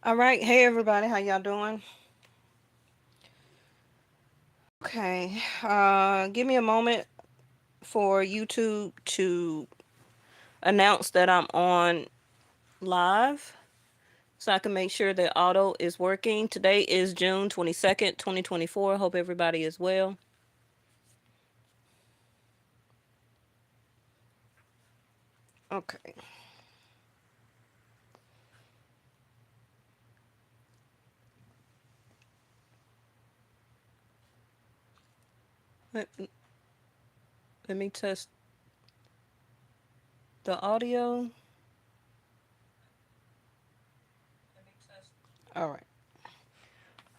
All right. Hey, everybody. How y'all doing? Okay. Give me a moment for YouTube to announce that I'm on live so I can make sure that auto is working. Today is June 22nd, 2024. Hope everybody is well. Okay. Let, let me test the audio. All right.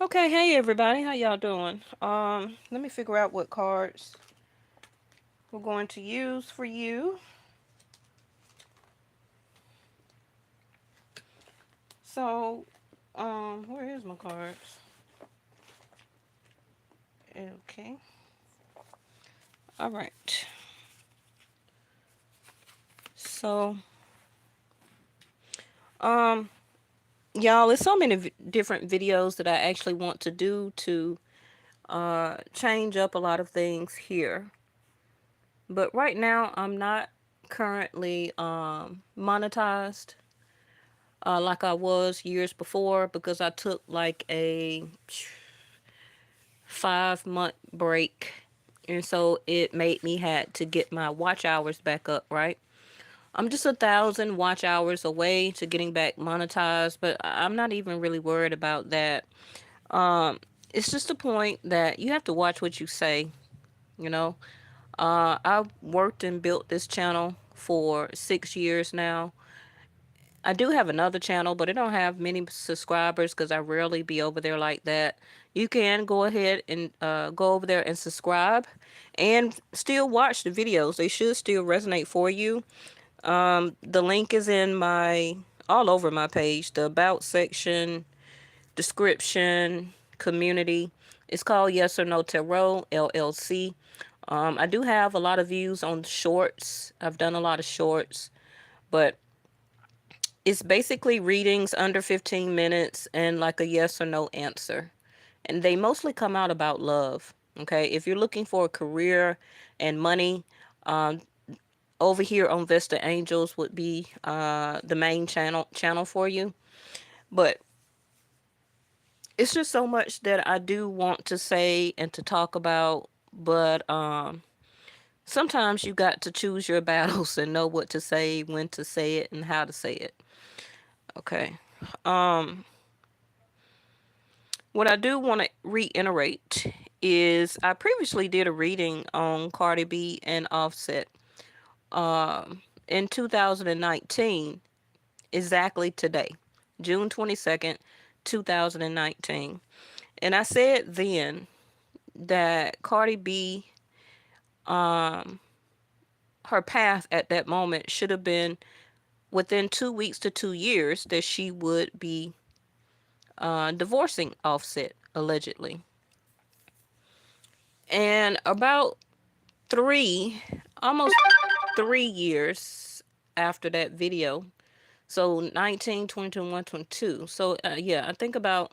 Okay. Hey, everybody. How y'all doing? Let me figure out what cards we're going to use for you. So, where is my cards? Okay. All right. So, um, y'all, there's so many different videos that I actually want to do to change up a lot of things here. But right now, I'm not currently monetized like I was years before because I took like a 5 month break. And so it made me had to get my watch hours back up, right? I'm just 1,000 watch hours away to getting back monetized, but I'm not even really worried about that. Um, it's just a point that you have to watch what you say, you know. I've worked and built this channel for 6 years now. I do have another channel, but it don't have many subscribers because I rarely be over there like that. You can go ahead and go over there and subscribe and still watch the videos. They should still resonate for you. The link is in my all over my page, the about section, description, community. It's called Yes or No Tarot LLC. I do have a lot of views on shorts. I've done a lot of shorts, but it's basically readings under 15 minutes and like a yes or no answer. And they mostly come out about love. Okay. If you're looking for a career and money, um, over here on Vesta Angels would be the main channel for you. But it's just so much that I do want to say and to talk about. But sometimes you got to choose your battles and know what to say, when to say it, and how to say it. Okay. Um, what I do want to reiterate is I previously did a reading on Cardi B and Offset in 2019, exactly today, June 22nd, 2019. And I said then that Cardi B, um, her path at that moment should have been within 2 weeks to 2 years that she would be divorcing Offset, allegedly. And about almost 3 years after that video, so 19, 20, 21, 22. So, yeah, I think about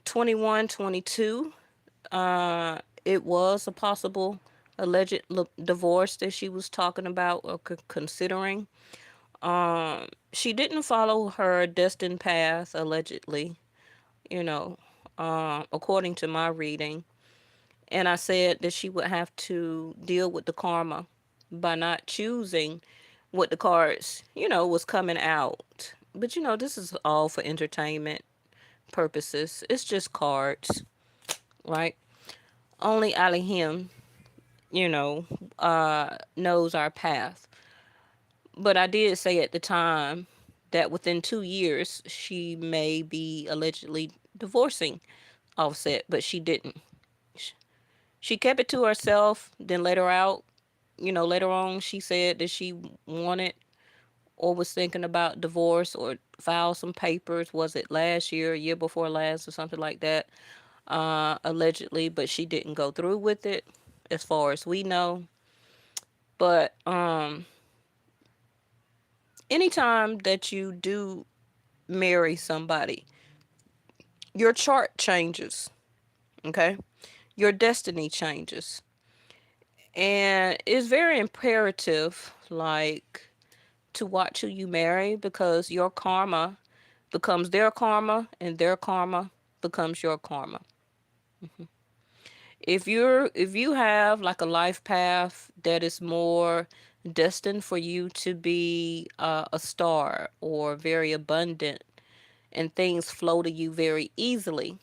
21, 22, it was a possible alleged divorce that she was talking about or considering. She didn't follow her destined path, allegedly, you know, according to my reading. And I said that she would have to deal with the karma by not choosing what the cards, was coming out. But, this is all for entertainment purposes. It's just cards, right? Only Alihim, knows our path. But I did say at the time that within 2 years, she may be allegedly divorcing Offset, but she didn't. She kept it to herself, then later on, she said that she wanted or was thinking about divorce or file some papers. Was it last year, year before last, or something like that? Allegedly, but she didn't go through with it, as far as we know. But anytime that you do marry somebody, your chart changes, okay? Your destiny changes. And it's very imperative, like, to watch who you marry because your karma becomes their karma and their karma becomes your karma. If you have like a life path that is more destined for you to be a star or very abundant and things flow to you very easily,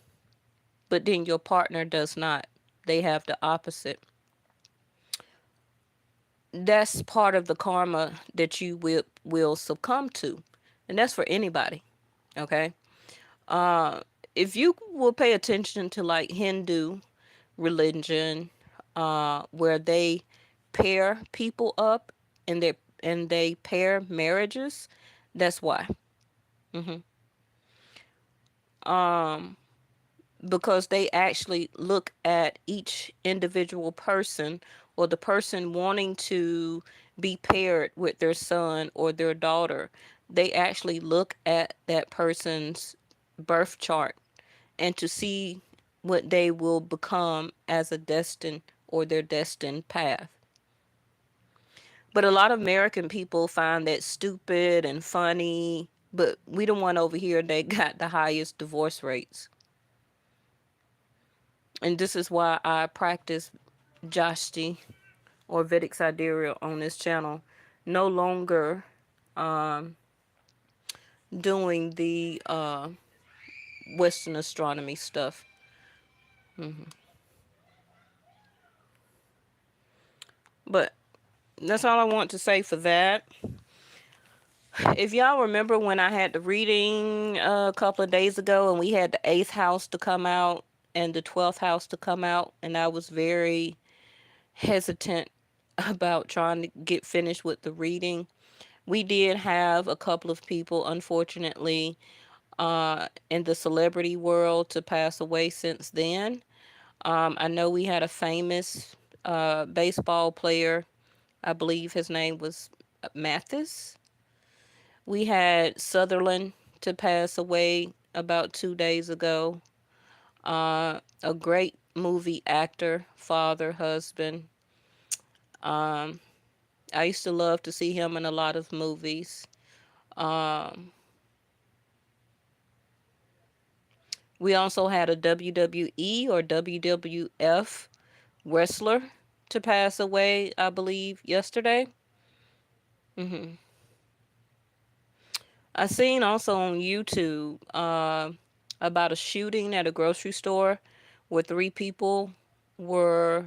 but then your partner does not, they have the opposite, that's part of the karma that you will succumb to, and that's for anybody. Okay. uh if you will pay attention to like Hindu religion, where they pair people up and they pair marriages, that's why. hmm um because they actually look at each individual person, or the person wanting to be paired with their son or their daughter. They actually look at that person's birth chart and to see what they will become as a destined or their destined path. But a lot of American people find that stupid and funny, but we the one over here that got the highest divorce rates. And this is why I practice Jashti or Vedic Sidereal on this channel. No longer um, doing the Western astronomy stuff. But that's all I want to say for that. If y'all remember when I had the reading a couple of days ago and we had the eighth house to come out and the 12th house to come out, and I was very hesitant about trying to get finished with the reading. We did have a couple of people, unfortunately, in the celebrity world to pass away since then. I know we had a famous baseball player. I believe his name was Mathis. We had Sutherland to pass away about 2 days ago. A great movie actor, father, husband. Um, I used to love to see him in a lot of movies. Um, we also had a WWE or WWF wrestler to pass away, I believe, yesterday. hmm I seen also on YouTube about a shooting at a grocery store where three people were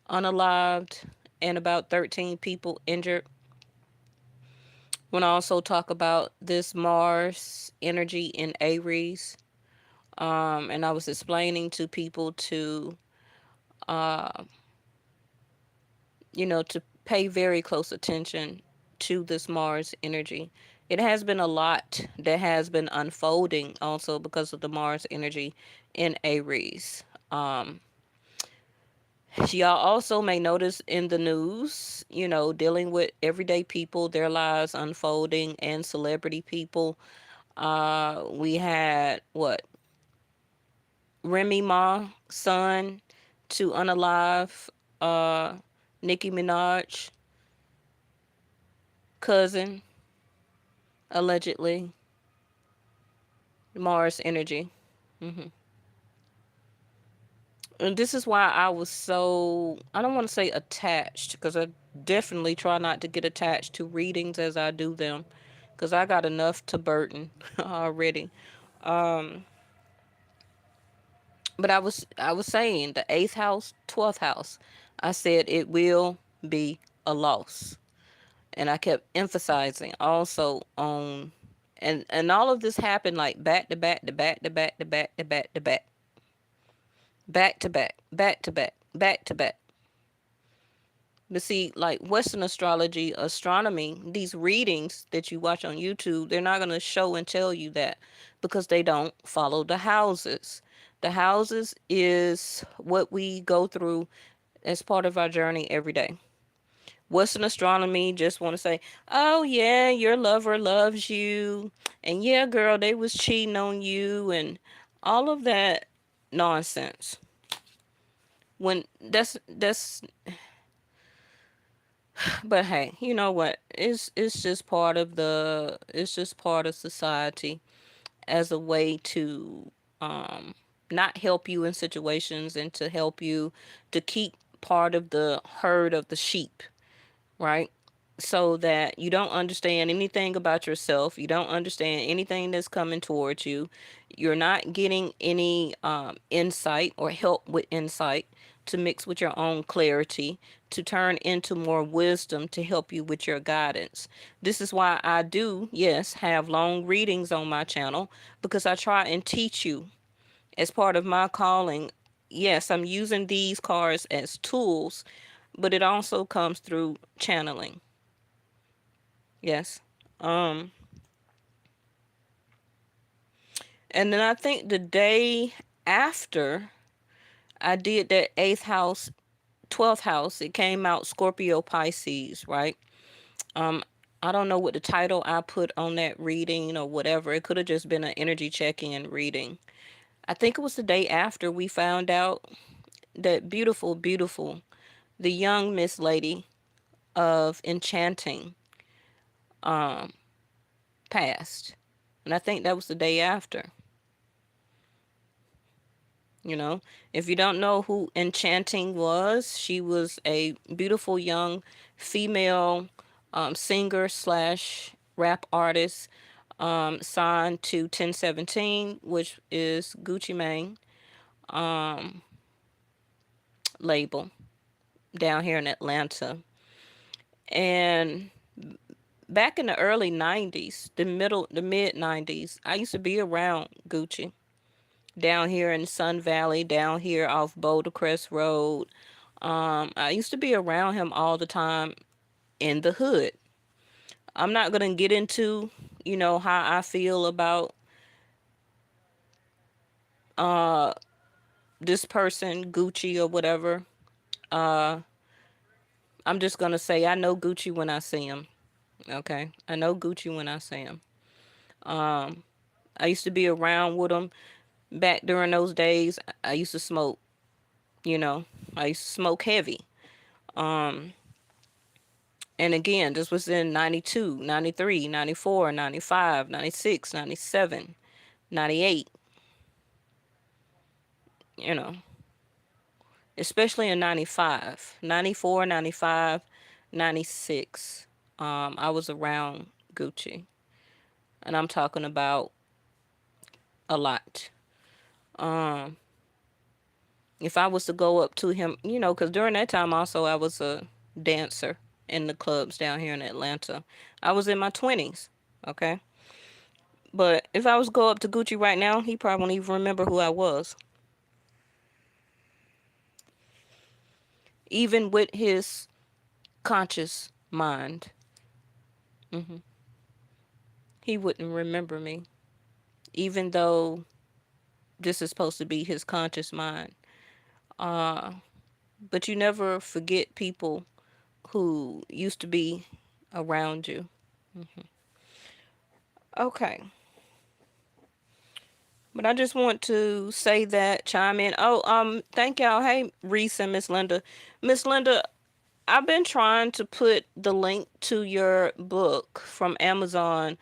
unalived and about 13 people injured. Want to also talk about this Mars energy in Aries. And I was explaining to people to, uh, to pay very close attention to this Mars energy. It has been a lot that has been unfolding also because of the Mars energy in Aries. Y'all also may notice in the news, dealing with everyday people, their lives unfolding, and celebrity people. We had what? Remy Ma, son to unalive uh, Nicki Minaj, cousin, allegedly, Mars energy. hmm And this is why I was so, I don't want to say attached, because I definitely try not to get attached to readings as I do them, because I got enough to burden already. Um, but I was saying the eighth house, 12th house. I said it will be a loss. And I kept emphasizing also on, and all of this happened like back to back to back to back to back to back to back, back to back, back to back, back to back. But see, like Western astrology, astronomy, these readings that you watch on YouTube, they're not going to show and tell you that because they don't follow the houses. The houses is what we go through as part of our journey every day. Western astronomy just want to say, oh yeah, your lover loves you, and yeah, girl, they was cheating on you, and all of that nonsense. When that's But hey, you know what? It's just part of it's just part of society as a way to um not help you in situations and to help you to keep part of the herd of the sheep, right? So that you don't understand anything about yourself, you don't understand anything that's coming towards you, you're not getting any insight or help with insight to mix with your own clarity, to turn into more wisdom to help you with your guidance. This is why I do, yes, have long readings on my channel, because I try and teach you as part of my calling. Yes, I'm using these cards as tools, but it also comes through channeling. Yes. Um, and then I think the day after I did that eighth house, 12th house, it came out Scorpio Pisces, right? Um, I don't know what the title I put on that reading or whatever. It could have just been an energy check-in reading. I think it was the day after we found out that beautiful, the young Miss Lady of Enchanting um passed. And I think that was the day after. You know, if you don't know who Enchanting was, she was a beautiful young female singer slash rap artist, signed to 1017, which is Gucci Mane um, label down here in Atlanta. And back in the early 90s, the mid 90s, I used to be around Gucci down here in Sun Valley, down here off Boulder Crest Road. I used to be around him all the time in the hood. I'm not gonna get into, how I feel about uh this person, Gucci or whatever. Uh, I'm just gonna say I know Gucci when I see him. Okay, I know Gucci when I see him. Um, I used to be around with him back during those days. I used to smoke. You know, I used to smoke heavy. Um, And again, this was in 92, 93, 94, 95, 96, 97, 98, you know, especially in 95, 94, 95, 96. I was around Gucci, and I'm talking about a lot. Um, if I was to go up to him, because during that time also I was a dancer in the clubs down here in Atlanta. I was in my 20s, okay? But if I was to go up to Gucci right now, he probably won't even remember who I was. Even with his conscious mind, hmm he wouldn't remember me. Even though this is supposed to be his conscious mind. Uh, but you never forget people who used to be around you. hmm Okay. But I just want to say that, chime in. Oh, thank y'all. Hey, Reese and Miss Linda. Miss Linda, I've been trying to put the link to your book from Amazon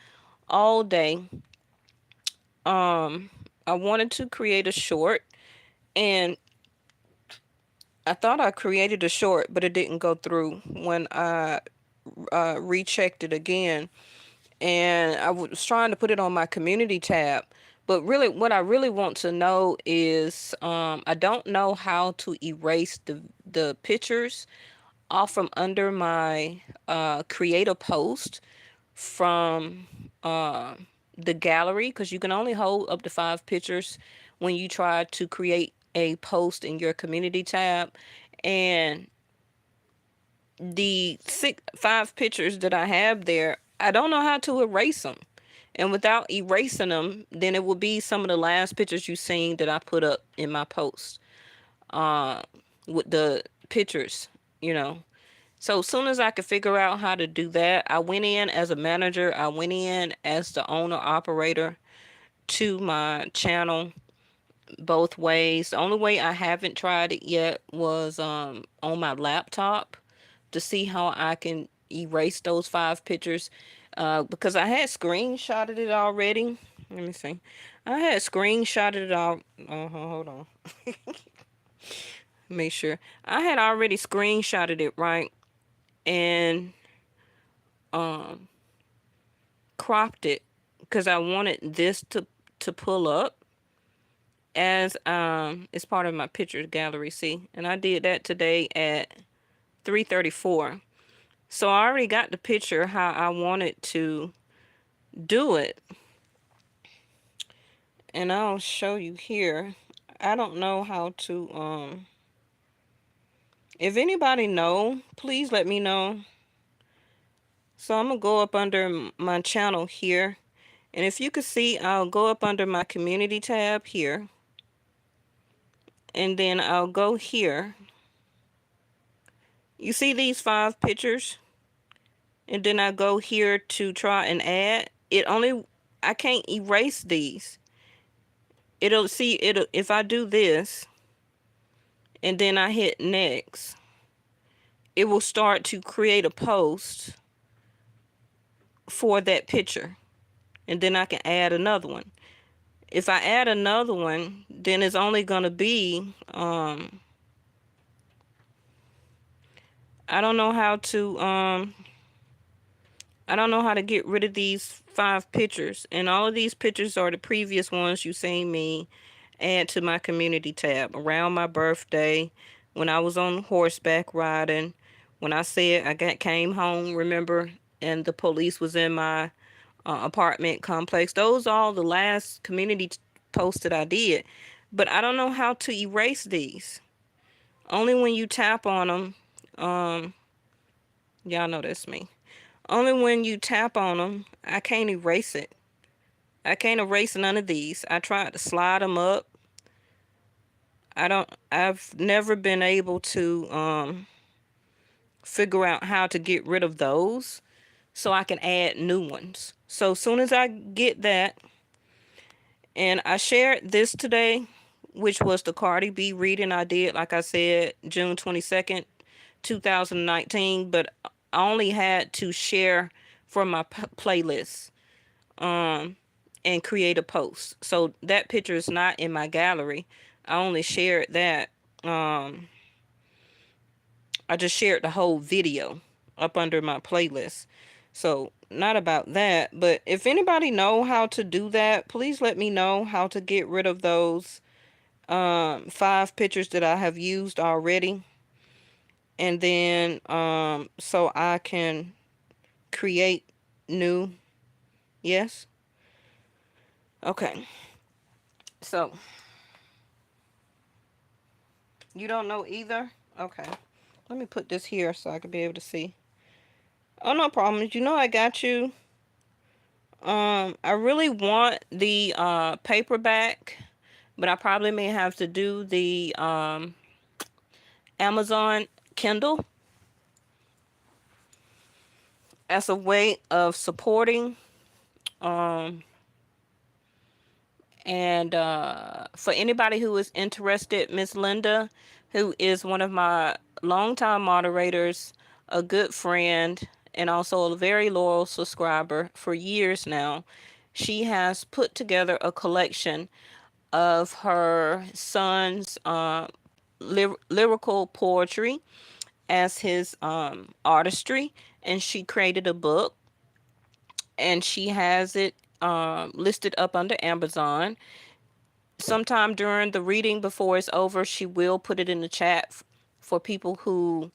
all day. Um, I wanted to create a short, and I thought I created a short, but it didn't go through when I rechecked it again. And I was trying to put it on my community tab. But really, what I really want to know is, I don't know how to erase the pictures off from under my create a post from uh, the gallery, because you can only hold up to 5 pictures when you try to create a post in your community tab. And the 5 pictures that I have there, I don't know how to erase them. And without erasing them, then it will be some of the last pictures you've seen that I put up in my post, uh, with the pictures, you know. So as soon as I could figure out how to do that, I went in as a manager. I went in as the owner operator to my channel both ways. The only way I haven't tried it yet was on my laptop to see how I can erase those 5 pictures, because I had screenshotted it already. Let me see. I had screenshotted it all. Hold on. Make sure. I had already screenshotted it, right? And um cropped it because I wanted this to pull up as it's part of my picture gallery, see? And I did that today at 3:34. So I already got the picture how I wanted to do it. And I'll show you here. I don't know how to if anybody know, please let me know. So I'm gonna go up under my channel here. And if you can see, I'll go up under my community tab here. And then I'll go here. You see these 5 pictures? And then I go here to try and add. I can't erase these. It'll if I do this and then I hit next, it will start to create a post for that picture. And then I can add another one. If I add another one, then it's only going to be, I don't know how to, I don't know how to get rid of these 5 pictures. And all of these pictures are the previous ones you seen me add to my community tab. Around my birthday, when I was on horseback riding, when I said came home, remember, and the police was in my apartment complex. Those are all the last community posts that I did. But I don't know how to erase these. Only when you tap on them. Y'all know that's me. Only when you tap on them, I can't erase it. I can't erase none of these. I tried to slide them up. I've never been able to figure out how to get rid of those so I can add new ones. So as soon as I get that, and I shared this today, which was the Cardi B reading I did, like I said, June 22nd, 2019, but I only had to share from my playlist and create a post. So that picture is not in my gallery. I only shared that. I just shared the whole video up under my playlist. So not about that, but if anybody know how to do that, please let me know how to get rid of those 5 pictures that I have used already. And then so I can create new. Yes. Okay. So you don't know either? Okay. Let me put this here so I can be able to see. Oh, no problem. You know I got you. I really want the paperback, but I probably may have to do the Amazon Kindle as a way of supporting. And for anybody who is interested, Miss Linda, who is one of my longtime moderators, a good friend, and also a very loyal subscriber for years now, she has put together a collection of her son's lyrical poetry as his artistry, and she created a book, and she has it listed up under Amazon. Sometime during the reading, before it's over, she will put it in the chat for people who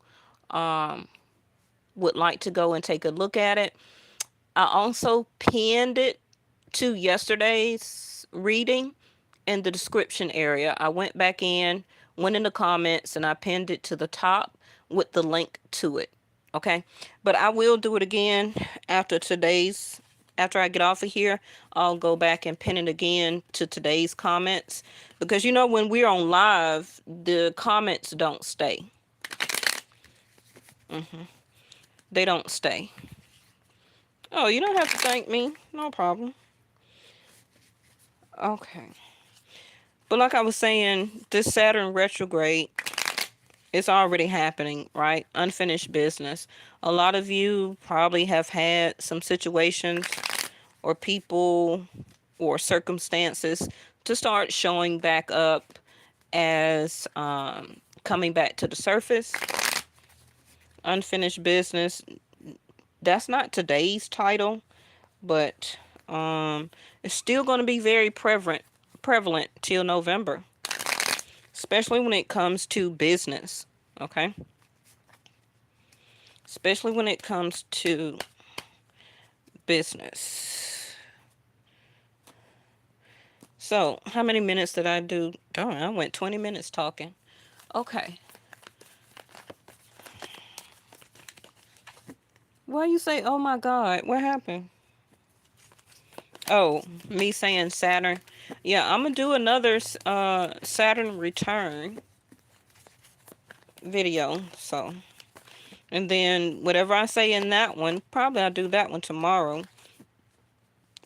would like to go and take a look at it. I also pinned it to yesterday's reading in the description area. I went back in, went in the comments, and I pinned it to the top with the link to it. Okay, but I will do it again after I get off of here. I'll go back and pin it again to today's comments, because you know when we're on live, the comments don't stay. they don't stay. Oh, you don't have to thank me. No problem. Okay. But like I was saying, this Saturn retrograde is already happening, right? Unfinished business. A lot of you probably have had some situations or people or circumstances to start showing back up as coming back to the surface. Unfinished business. That's not today's title, but it's still going to be very prevalent till November, especially when it comes to business. Okay, especially when it comes to business. So, how many minutes did I do? Darn, I went 20 minutes talking. Okay. Why you say, oh my God, what happened? Oh, me saying Saturn. Yeah, I'm gonna do another Saturn return video. So, and then whatever I say in that one, probably I'll do that one tomorrow.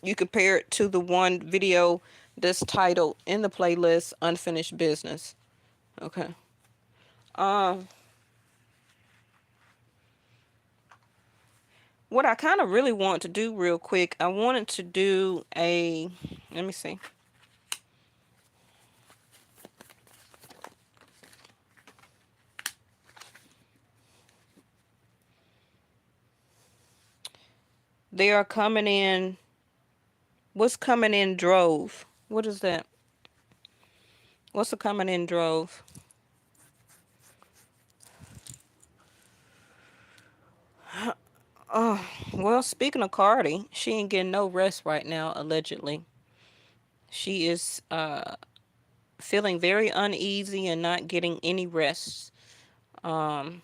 You compare it to the one video that's titled in the playlist Unfinished Business. Okay. Um, what I kind of really want to do real quick, I wanted to do a, let me see. They are coming in. What's coming in drove? What is that? What's a coming in drove? Oh, well, speaking of Cardi, she ain't getting no rest right now, allegedly. She is feeling very uneasy and not getting any rest. Um,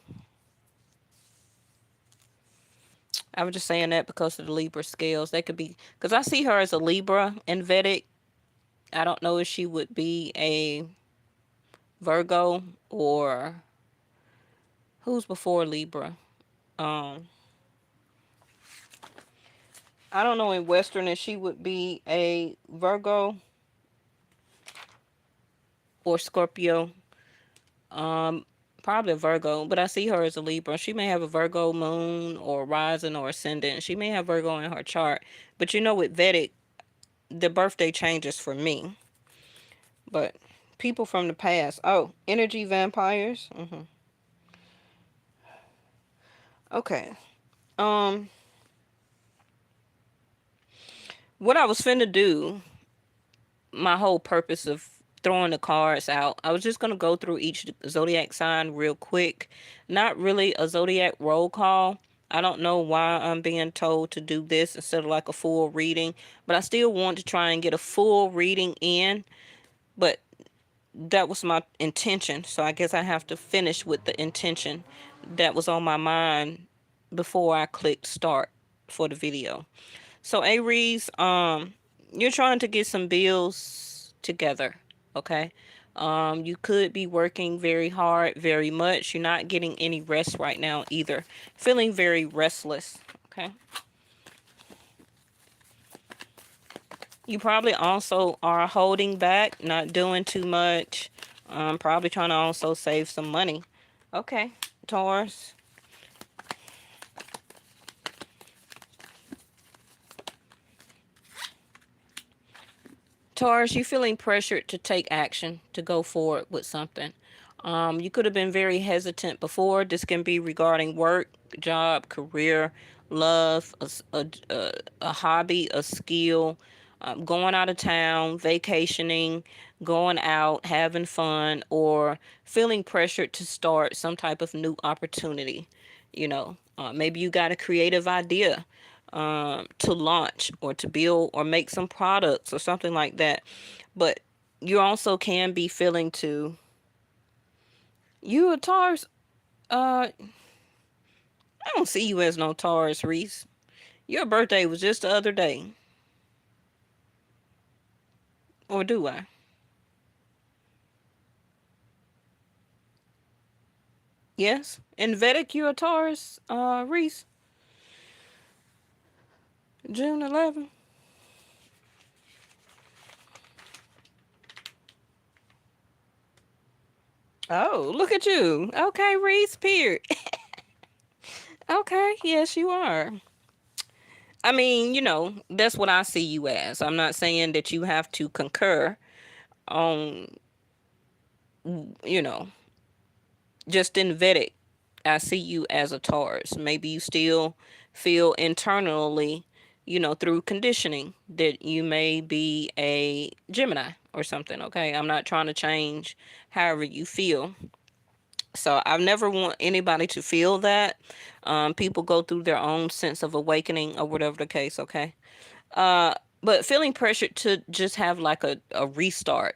I was just saying that because of the Libra scales. They could be, because I see her as a Libra in Vedic. I don't know if she would be a Virgo or who's before Libra. Um, I don't know in Western if she would be a Virgo or Scorpio. Um, Probably a Virgo, but I see her as a Libra. She may have a Virgo moon or rising or ascendant. She may have Virgo in her chart. But you know, with Vedic, the birthday changes for me. But people from the past. Oh, energy vampires. Okay. Um, what I was finna do, my whole purpose of throwing the cards out, I was just gonna go through each zodiac sign real quick. Not really a zodiac roll call. I don't know why I'm being told to do this instead of like a full reading, but I still want to try and get a full reading in. But that was my intention, so I guess I have to finish with the intention that was on my mind before I clicked start for the video. So Aries, you're trying to get some bills together, okay? You could be working very hard, very much. You're not getting any rest right now either. Feeling very restless, okay? You probably also are holding back, not doing too much. Probably trying to also save some money. Okay, Taurus. Taurus, you feeling pressured to take action, to go forward with something. You could have been very hesitant before. This can be regarding work, job, career, love, a hobby, a skill, going out of town, vacationing, going out, having fun, or feeling pressured to start some type of new opportunity. Maybe you got a creative idea to launch or to build or make some products or something like that. But you also can be feeling to you a Taurus. I don't see you as no Taurus, Reese. Your birthday was just the other day, or do I? Yes, in Vedic, you're a Taurus, Reese. June 11th. Oh, look at you. Okay, Reese Peart. Okay, yes, you are. I mean, that's what I see you as. I'm not saying that you have to concur on, you know, just in Vedic. I see you as a Taurus. Maybe you still feel internally, through conditioning that you may be a Gemini or something. Okay. I'm not trying to change however you feel. So I never want anybody to feel that. People go through their own sense of awakening or whatever the case. Okay. Uh, but feeling pressured to just have like a restart.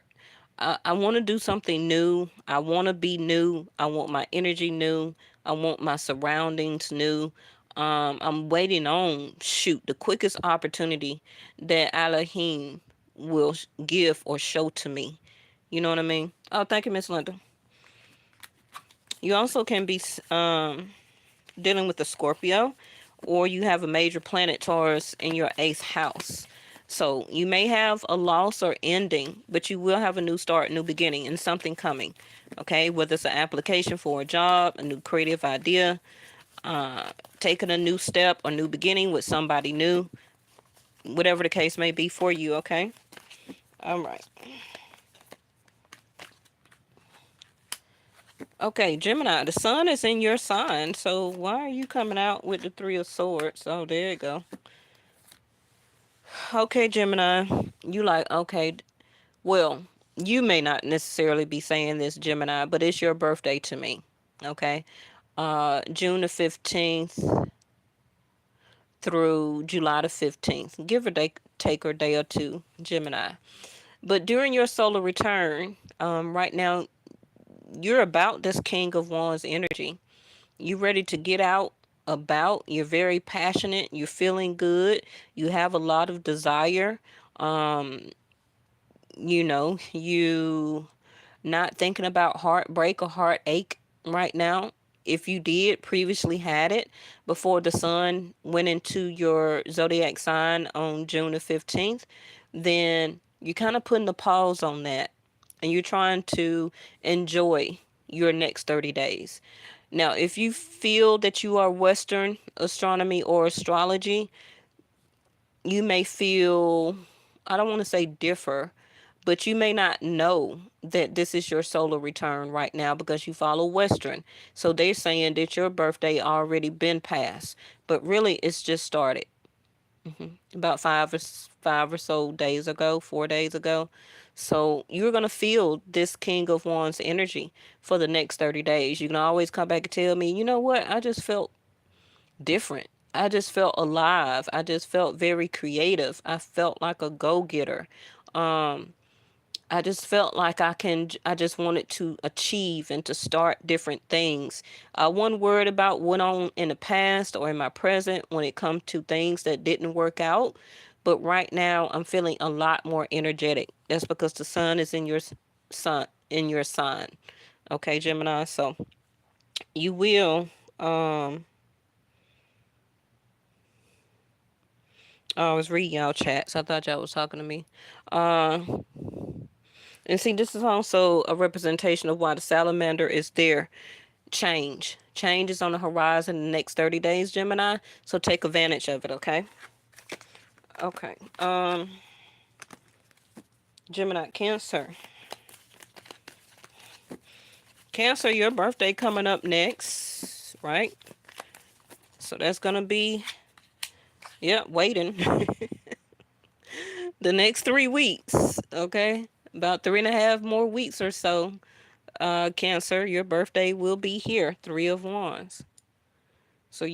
I want to do something new. I want to be new. I want my energy new. I want my surroundings new. I'm waiting on, shoot, the quickest opportunity that Elohim will give or show to me. You know what I mean? Oh, thank you, Miss Linda. You also can be dealing with a Scorpio, or you have a major planet Taurus in your eighth house. So you may have a loss or ending, but you will have a new start, new beginning, and something coming. Okay, whether it's an application for a job, a new creative idea, taking a new step or new beginning with somebody new, whatever the case may be for you. Okay, all right. Okay, Gemini, the sun is in your sign, so why are you coming out with the Three of Swords? Oh, there you go. Okay, Gemini, you like, okay, well, you may not necessarily be saying this, Gemini, but it's your birthday to me. Okay. June the 15th through July the 15th. Give or take a day or two, Gemini. But during your solar return, right now, you're about this King of Wands energy. You ready to get out about. You're very passionate. You're feeling good. You have a lot of desire. Um, you not thinking about heartbreak or heartache right now. If you did previously had it before the sun went into your zodiac sign on June the 15th, then you're kind of putting a pause on that and you're trying to enjoy your next 30 days. Now, if you feel that you are Western astronomy or astrology, you may feel, I don't want to say differ, but you may not know that this is your solar return right now because you follow Western. So they're saying that your birthday already been passed, but really it's just started. About five or so days ago, 4 days ago. So you're gonna feel this King of Wands energy for the next 30 days. You can always come back and tell me, you know what? I just felt different. I just felt alive. I just felt very creative. I felt like a go-getter. Um, I just felt like I just wanted to achieve and to start different things. One word about what on in the past or in my present when it comes to things that didn't work out. But right now I'm feeling a lot more energetic. That's because the sun is in your sun in your sign. Okay, Gemini. So you will, um, oh, I was reading y'all chats. I thought y'all was talking to me. Uh, and see, this is also a representation of why the salamander is there. Change is on the horizon in the next 30 days, Gemini. So take advantage of it, okay? Okay. Gemini, Cancer. Cancer, your birthday coming up next, right? So that's gonna be, yeah, waiting. The next 3 weeks, okay? About 3.5 more weeks or so. Cancer, your birthday will be here. Three of Wands. So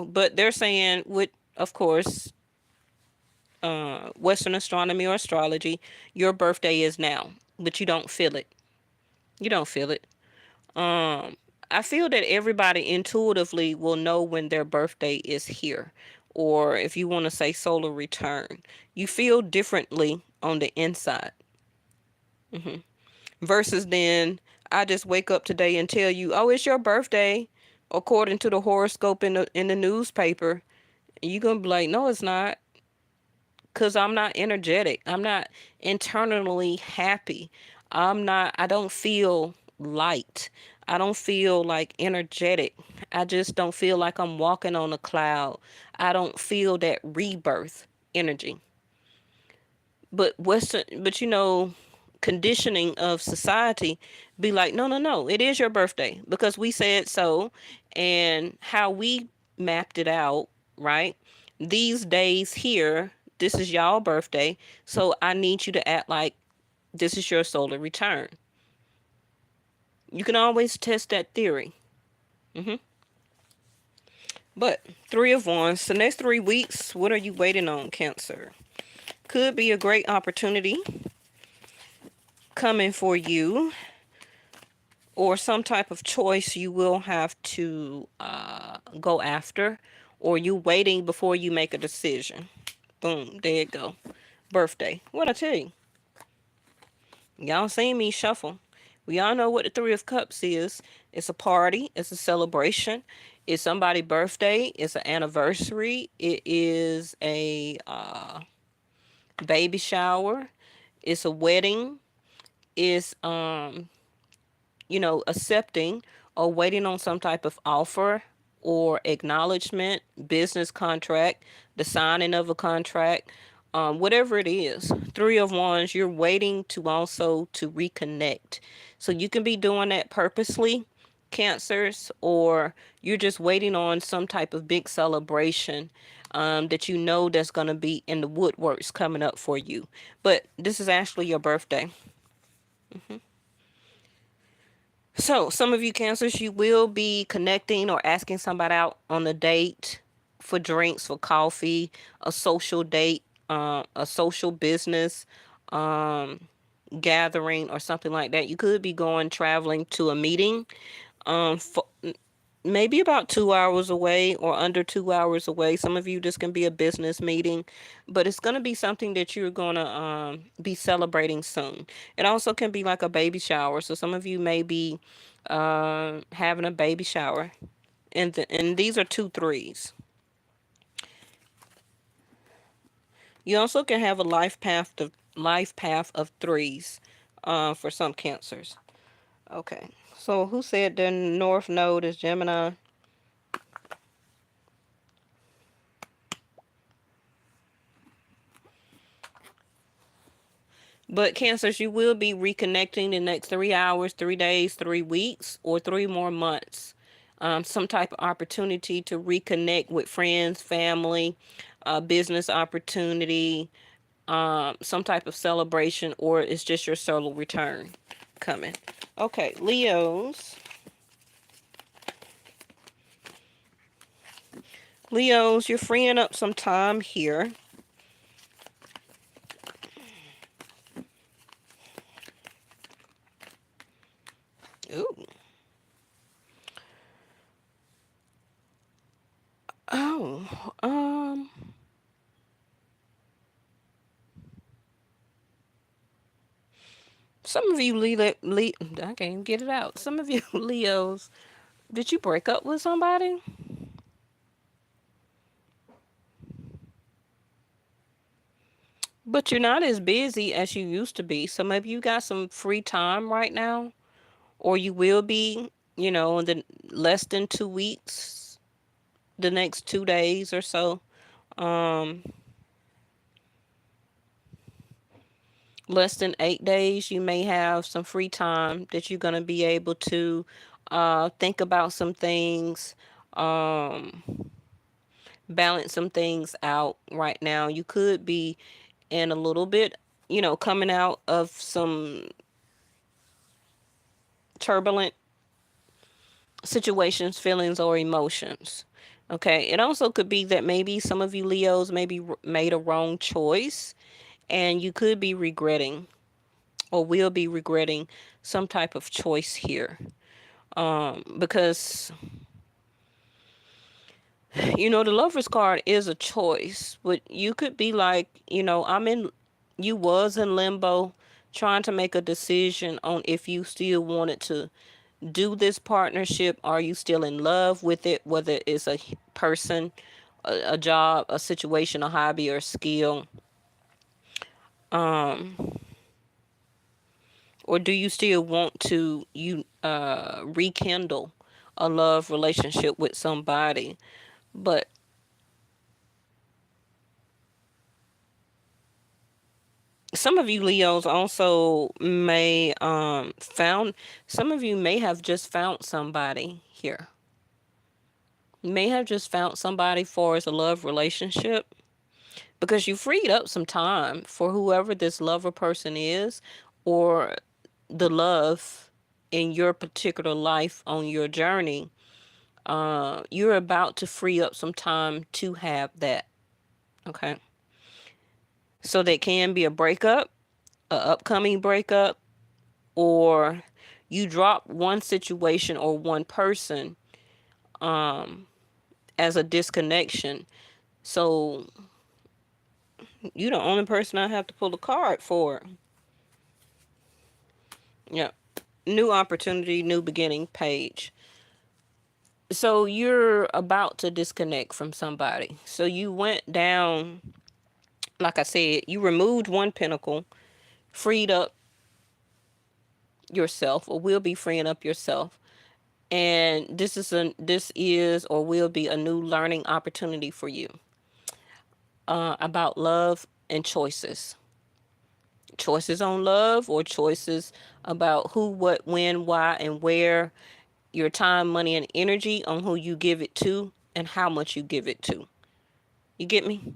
but they're saying with, of course, Western astronomy or astrology, your birthday is now, but you don't feel it. You don't feel it. Um, I feel that everybody intuitively will know when their birthday is here, or if you want to say solar return, you feel differently on the inside. hmm Versus then, I just wake up today and tell you, oh, it's your birthday, according to the horoscope in the newspaper, And you're going to be like, no, it's not. Because I'm not energetic. I'm not internally happy. I don't feel light. I don't feel like energetic. I just don't feel like I'm walking on a cloud. I don't feel that rebirth energy. But conditioning of society be like, no, no, no, it is your birthday because we said so, and how we mapped it out, right? These days here, this is y'all birthday, so I need you to act like this is your solar return. You can always test that theory. hmm But Three of Wands, the next 3 weeks, what are you waiting on, Cancer? Could be a great opportunity coming for you, or some type of choice you will have to go after, or you waiting before you make a decision. Boom, there you go. Birthday. What I tell you? Y'all seen me shuffle. We all know what the Three of Cups is. It's a party. It's a celebration. It's somebody's birthday. It's an anniversary. It is a baby shower. It's a wedding. It's accepting or waiting on some type of offer or acknowledgement, business contract, the signing of a contract, whatever it is. Three of Wands, you're waiting to also to reconnect. So you can be doing that purposely, Cancers, or you're just waiting on some type of big celebration that you know that's going to be in the woodworks coming up for you. But this is actually your birthday. So, some of you Cancers, you will be connecting or asking somebody out on a date for drinks, for coffee, a social date, a social business gathering, or something like that. You could be going traveling to a meeting, for, maybe about 2 hours away or under 2 hours away. Some of you, this can be a business meeting, but it's going to be something that you're going to be celebrating soon. It also can be like a baby shower. So some of you may be having a baby shower, and these are 2 3s. You also can have a life path of 3s for some Cancers. Okay, so who said the North Node is Gemini? But Cancers, you will be reconnecting the next 3 hours, 3 days, 3 weeks, or 3 more months. Some type of opportunity to reconnect with friends, family, business opportunity, some type of celebration, or it's just your solo return coming. Okay, Leos. Leos, you're freeing up some time here. Ooh. Oh, some of you I can't even get it out. Some of you Leos, did you break up with somebody? But you're not as busy as you used to be. So maybe you got some free time right now, or you will be, in the less than 2 weeks, the next 2 days or so. Um, Less than 8 days, you may have some free time that you're going to be able to think about some things, um, balance some things out right now. You could be in a little bit, coming out of some turbulent situations, feelings, or emotions. Okay. It also could be that maybe some of you Leos maybe made a wrong choice, and you could be regretting or will be regretting some type of choice here. Because, the Lover's card is a choice, but you could be like, you was in limbo trying to make a decision on if you still wanted to do this partnership. Are you still in love with it, whether it's a person a job, a situation, a hobby, or skill? Um, or do you still want to rekindle a love relationship with somebody? But some of you Leos also may found some of you may have just found somebody here. You may have just found somebody for as a love relationship because you freed up some time for whoever this lover person is, or the love in your particular life on your journey. You're about to free up some time to have that. Okay. So that can be a breakup, a upcoming breakup, or you drop one situation or one person um, as a disconnection. So you're the only person I have to pull a card for. Yeah. New opportunity, new beginning page. So you're about to disconnect from somebody. So you went down, like I said, you removed one pinnacle, freed up yourself, or will be freeing up yourself. And this is or will be a new learning opportunity for you, about love and choices. Choices on love, or choices about who, what, when, why, and where, your time, money, and energy on who you give it to and how much you give it to. You get me?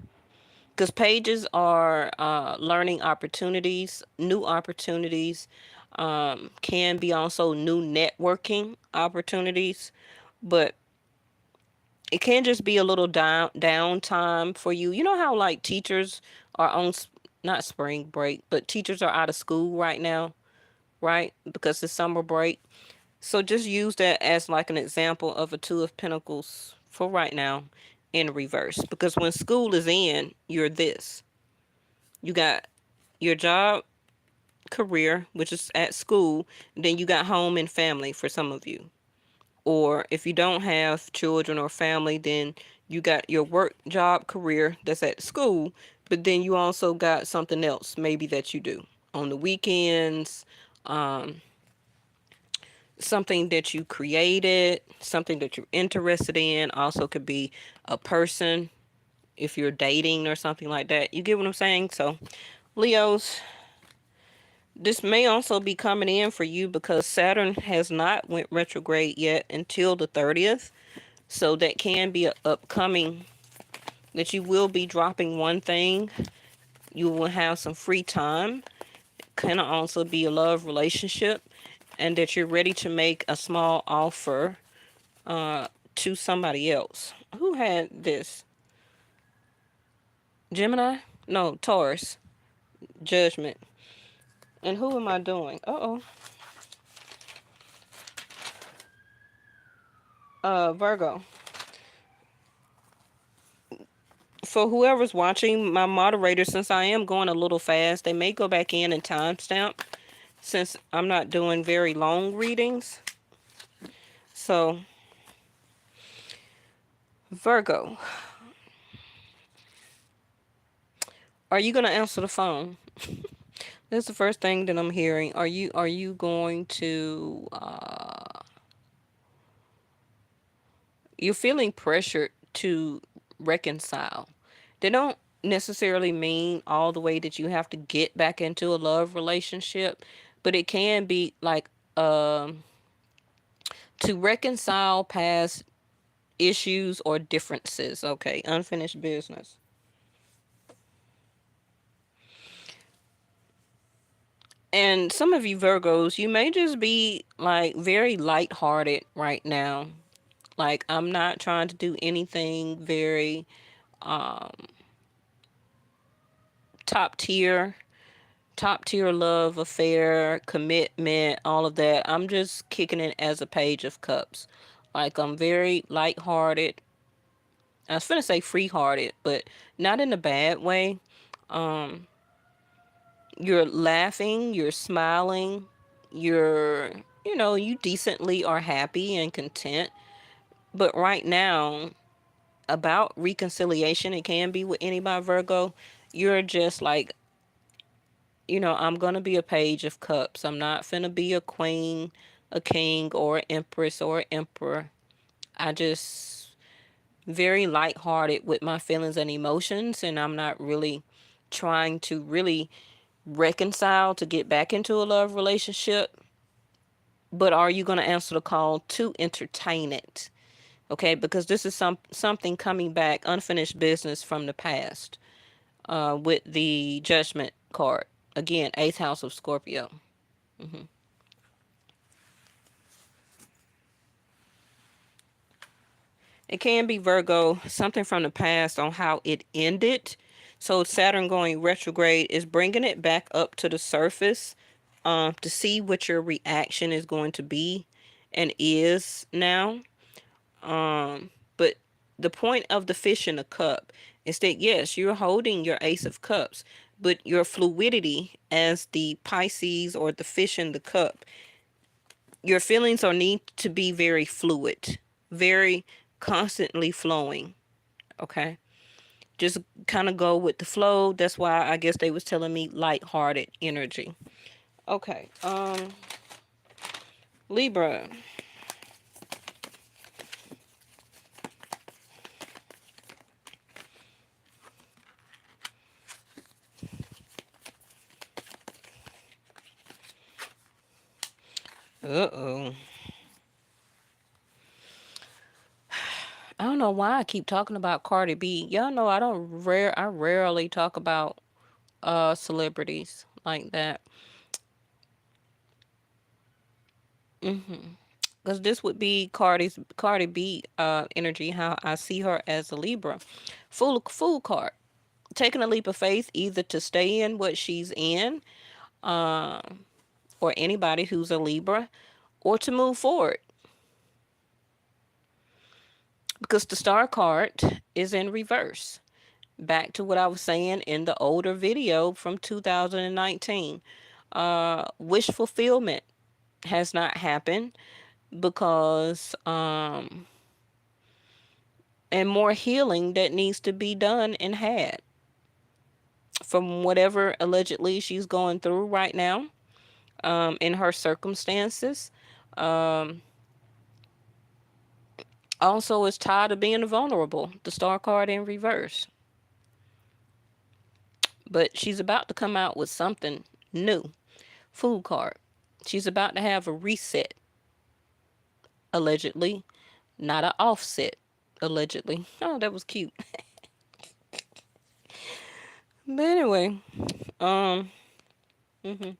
Because pages are learning opportunities, new opportunities, can be also new networking opportunities, but it can just be a little downtime for you. You know how like teachers are on not spring break, but teachers are out of school right now, right? Because it's summer break. So just use that as like an example of a two of pentacles for right now in reverse. Because when school is in, you're this. You got your job, career, which is at school, then you got home and family for some of you. Or if you don't have children or family, then you got your work, job, career that's at school, but then you also got something else maybe that you do on the weekends, um, something that you created, something that you're interested in. Also could be a person if you're dating or something like that. You get what I'm saying? So, Leos, this may also be coming in for you because Saturn has not went retrograde yet until the 30th. So that can be a upcoming that you will be dropping one thing. You will have some free time. Can also be a love relationship, and that you're ready to make a small offer to somebody else. Who had this? Gemini? No, Taurus. Judgment. And who am I doing? Uh-oh. Virgo. For whoever's watching, my moderator, since I am going a little fast, they may go back in and timestamp since I'm not doing very long readings. So, Virgo, are you going to answer the phone? That's the first thing that I'm hearing. Are you going to you're feeling pressured to reconcile. They don't necessarily mean all the way that you have to get back into a love relationship, but it can be like to reconcile past issues or differences. Okay, unfinished business. And some of you Virgos, you may just be like very lighthearted right now. Like, I'm not trying to do anything very um top tier love affair, commitment, all of that. I'm just kicking it as a page of cups. Like, I'm very lighthearted. I was finna say free hearted, but not in a bad way. Um, you're laughing, you're smiling, you're, you decently are happy and content. But right now, about reconciliation. It can be with anybody, Virgo. You're just like, I'm going to be a page of cups. I'm not finna be a queen, a king, or an empress or an emperor. I just very lighthearted with my feelings and emotions, and I'm not really trying to really reconcile to get back into a love relationship. But are you going to answer the call to entertain it? Okay, because this is something coming back, unfinished business from the past, with the Judgment card. Again, eighth house of Scorpio. hmm It can be, Virgo, something from the past on how it ended. So Saturn going retrograde is bringing it back up to the surface, to see what your reaction is going to be and is now. But the point of the fish in the cup is that, yes, you're holding your ace of cups, but your fluidity as the Pisces or the fish in the cup, your feelings are need to be very fluid, very constantly flowing. Okay, just kind of go with the flow. That's why I guess they was telling me lighthearted energy. Okay, Libra. Uh-oh. I don't know why I keep talking about Cardi B. Y'all know I rarely talk about celebrities like that. Because this would be Cardi B energy, how I see her as a Libra. Fool card. Taking a leap of faith either to stay in what she's in, uh, or anybody who's a Libra, or to move forward. Because the star card is in reverse. Back to what I was saying in the older video from 2019. Wish fulfillment has not happened because and more healing that needs to be done and had from whatever allegedly she's going through right now, in her circumstances. Um, Also is tired of being vulnerable. The star card in reverse. But she's about to come out with something new. Fool card. She's about to have a reset, allegedly, not an offset, allegedly. Oh, that was cute. But anyway, um, mhm.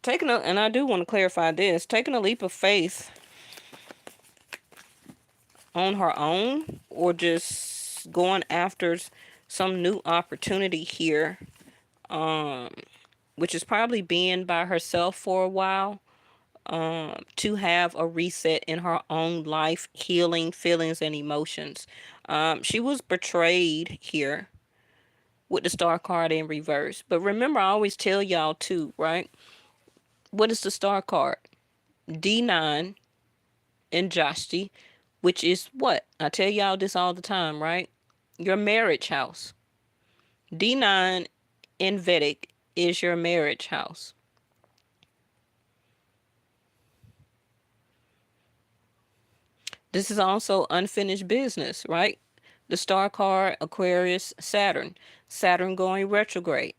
And I do want to clarify this, taking a leap of faith on her own or just going after some new opportunity here, um, which is probably being by herself for a while, to have a reset in her own life, healing feelings and emotions. She was betrayed here with the star card in reverse. But remember, I always tell y'all too, right? What is the star card? D9 in Jashti, which is what? I tell y'all this all the time, right? Your marriage house. D9 in Vedic is your marriage house. This is also unfinished business, right? The star card, Aquarius, Saturn. Saturn going retrograde.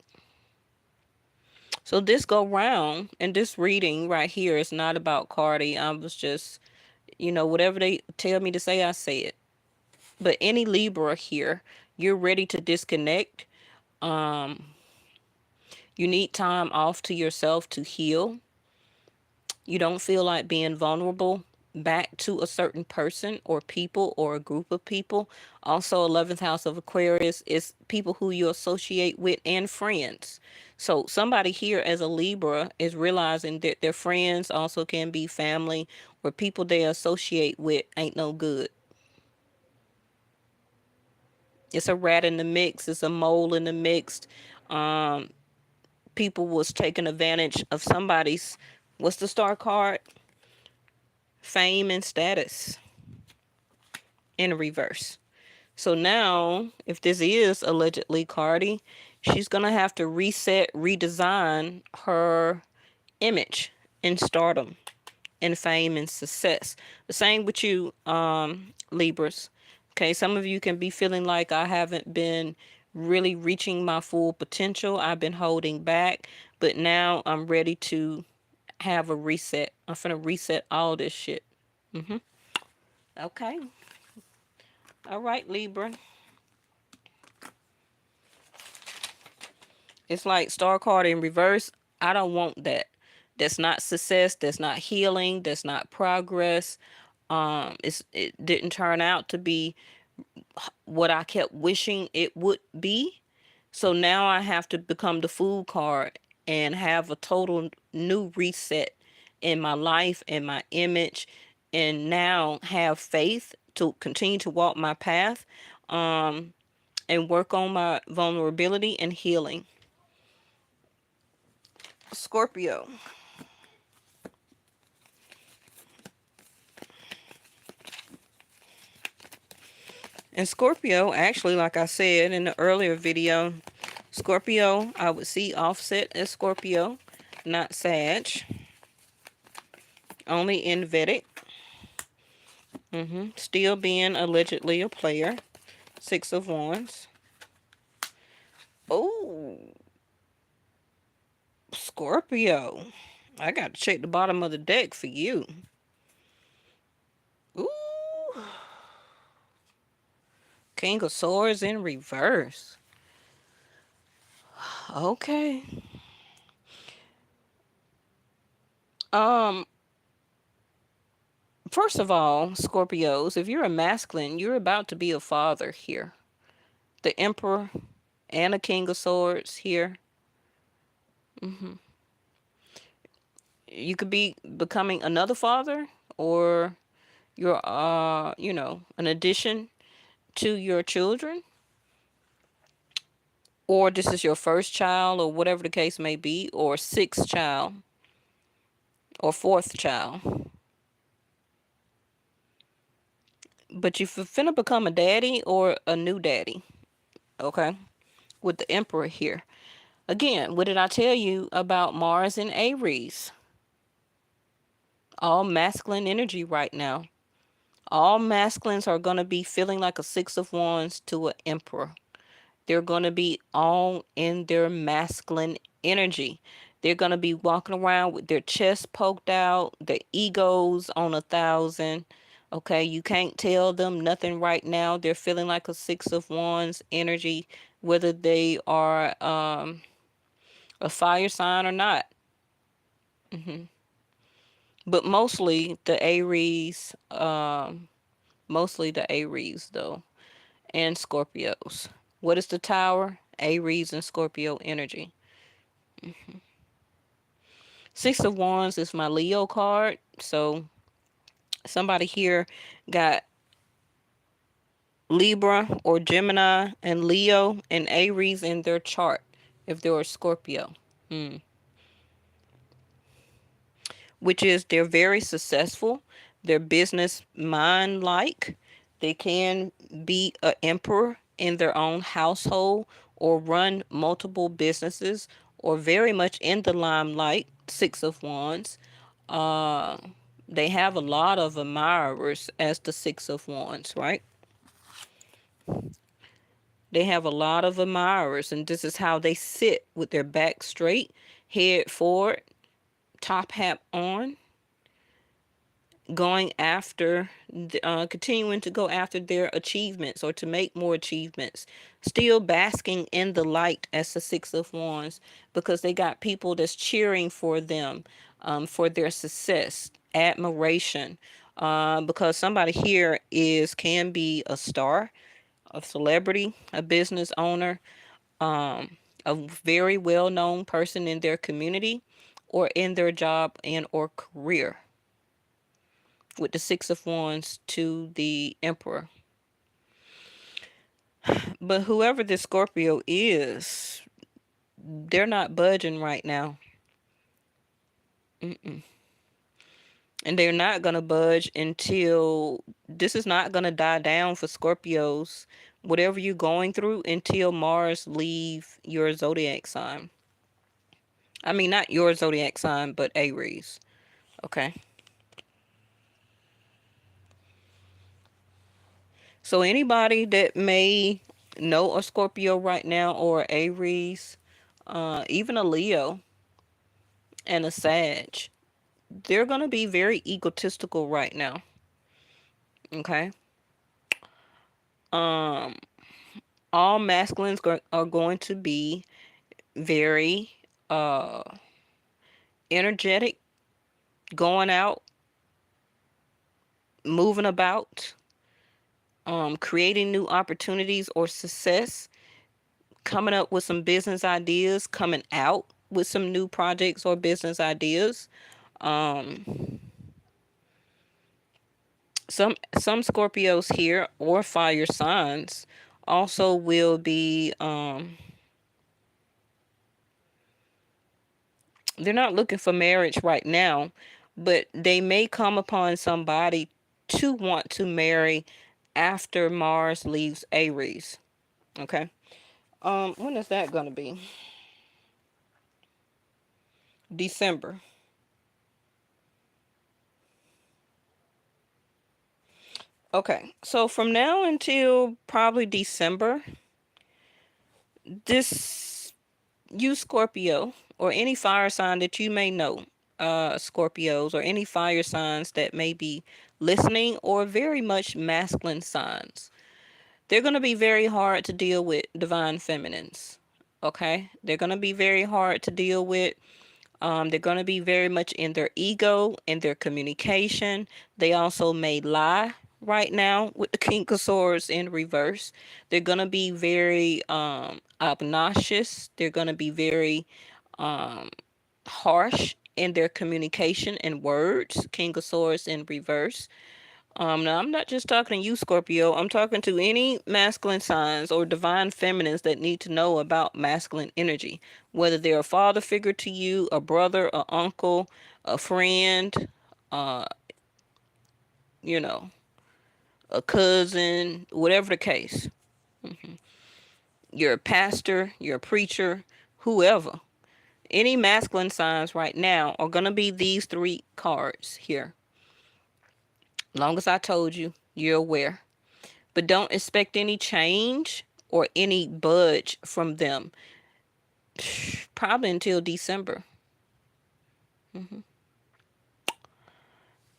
So this go round, and this reading right here is not about Cardi. I was just, whatever they tell me to say, I say it. But any Libra here, you're ready to disconnect. Um, you need time off to yourself to heal. You don't feel like being vulnerable back to a certain person or people or a group of people. Also, 11th house of Aquarius is people who you associate with and friends. So somebody here as a Libra is realizing that their friends also can be family, or people they associate with ain't no good. It's a rat in the mix. It's a mole in the mix. Um, People was taking advantage of somebody's, what's the star card? Fame and status. in reverse. So now, if this is allegedly Cardi, she's going to have to reset, redesign her image in stardom and fame and success. The same with you, Libras. Okay, some of you can be feeling like I haven't been really reaching my full potential. I've been holding back, but now I'm ready to have a reset. I'm finna reset all this shit. Okay. All right, Libra. It's like star card in reverse. I don't want that. That's not success. That's not healing. That's not progress. It didn't turn out to be what I kept wishing it would be. So now I have to become the fool card and have a total new reset in my life and my image, and now have faith to continue to walk my path, um, and work on my vulnerability and healing. Scorpio. And Scorpio, actually, like I said in the earlier video, Scorpio, I would see offset as Scorpio, not Sag. Only in Vedic. Still being allegedly a player. Six of Wands. Oh, Scorpio. I got to check the bottom of the deck for you. Ooh. King of Swords in reverse. Okay. Um, First of all, Scorpios, if you're a masculine, you're about to be a father here. The Emperor and a King of Swords here. You could be becoming another father, or you're an addition to your children, or this is your first child, or whatever the case may be, or sixth child, or fourth child. But you finna become a daddy or a new daddy, okay? With the Emperor here. Again, what did I tell you about Mars and Aries? All masculine energy right now. All masculines are going to be feeling like a Six of Wands to an Emperor. They're going to be all in their masculine energy. They're going to be walking around with their chest poked out, their egos on 1,000. Okay, you can't tell them nothing right now. They're feeling like a Six of Wands energy, whether they are a fire sign or not. But mostly the Aries though, and Scorpios. What is the Tower? Aries and Scorpio energy. Six of Wands is my Leo card. So somebody here got Libra or Gemini and Leo and Aries in their chart if they're a Scorpio. Which is they're very successful. They're business mind like. They can be an emperor in their own household or run multiple businesses or very much in the limelight. Six of Wands. Uh, they have a lot of admirers as the Six of Wands, right? They have a lot of admirers, and this is how they sit with their back straight, head forward, top hat on, going after, continuing to go after their achievements or to make more achievements, still basking in the light as the Six of Wands, because they got people that's cheering for them, for their success, admiration, because somebody here can be a star, a celebrity, a business owner, a very well-known person in their community or in their job and or career, with the Six of Wands to the Emperor. But whoever this Scorpio is, they're not budging right now. And they're not going to budge until this is not going to die down for Scorpios. Whatever you're going through until Mars leave your zodiac sign. I mean, not your zodiac sign, but Aries. Okay. So anybody that may know a Scorpio right now or Aries, even a Leo and a Sag, they're going to be very egotistical right now. Okay. Um, all masculines are going to be very uh energetic, going out, moving about, creating new opportunities or success, coming up with some business ideas, coming out with some new projects or business ideas. Um, some Scorpios here or fire signs also will be they're not looking for marriage right now, but they may come upon somebody to want to marry after Mars leaves Aries. Okay. When is that gonna be? December. Okay. So from now until probably December, this you Scorpio or any fire sign that you may know, Scorpios or any fire signs that may be listening or very much masculine signs. They're going to be very hard to deal with divine feminines. Okay? They're going to be very hard to deal with. They're going to be very much in their ego, in their communication. They also may lie right now with the King of Swords in reverse. They're going to be very obnoxious. They're going to be very um, harsh in their communication and words. King of Swords in reverse. Now I'm not just talking to you, Scorpio. I'm talking to any masculine signs or divine feminines that need to know about masculine energy. Whether they're a father figure to you, a brother, a uncle, a friend, uh, you know, a cousin, whatever the case. You're a pastor, you're a preacher, whoever. Any masculine signs right now are gonna be these three cards here. Long as I told you, you're aware. But don't expect any change or any budge from them probably until December.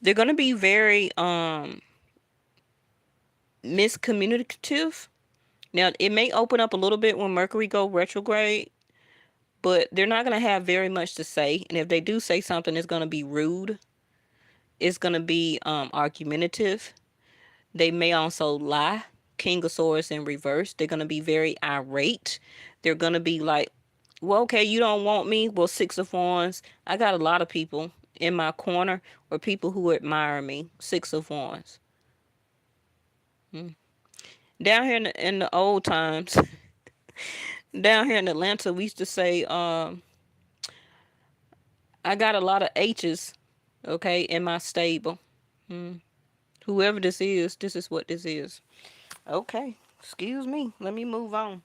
They're going to be very miscommunicative. Now it may open up a little bit when Mercury go retrograde, but they're not going to have very much to say, and if they do say something, it's going to be rude. It's going to be argumentative. They may also lie. King of Swords in reverse. They're going to be very irate. They're going to be like, well, okay, you don't want me. Well, Six of Wands. I got a lot of people in my corner or people who admire me. Six of Wands. Down here in the old times, down here in Atlanta, we used to say, I got a lot of H's, okay, in my stable. Whoever this is what this is. Okay, excuse me. Let me move on.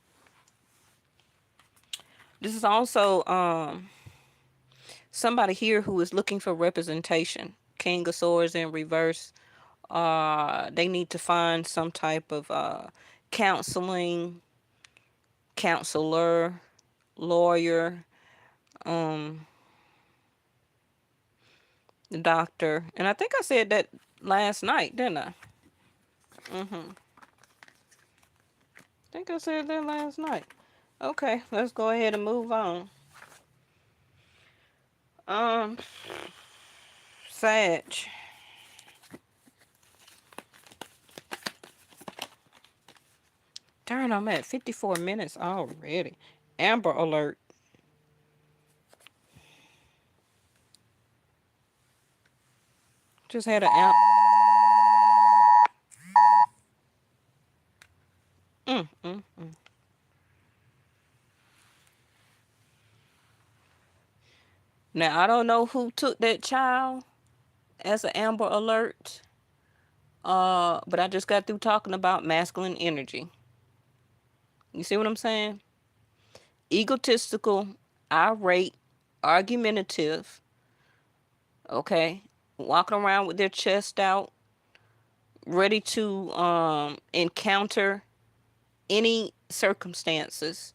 This is also somebody here who is looking for representation. King of Swords in reverse. They need to find some type of counseling, counselor, lawyer, um, doctor. And I think I said that last night, didn't I? I think I said that last night. Okay, let's go ahead and move on. Um, Sag. Darn, I'm at 54 minutes already. Amber alert. Just had an mm, mm, mm. Now I don't know who took that child as an Amber Alert. But I just got through talking about masculine energy. You see what I'm saying? Egotistical, irate, argumentative, okay? Walking around with their chest out, ready to encounter any circumstances.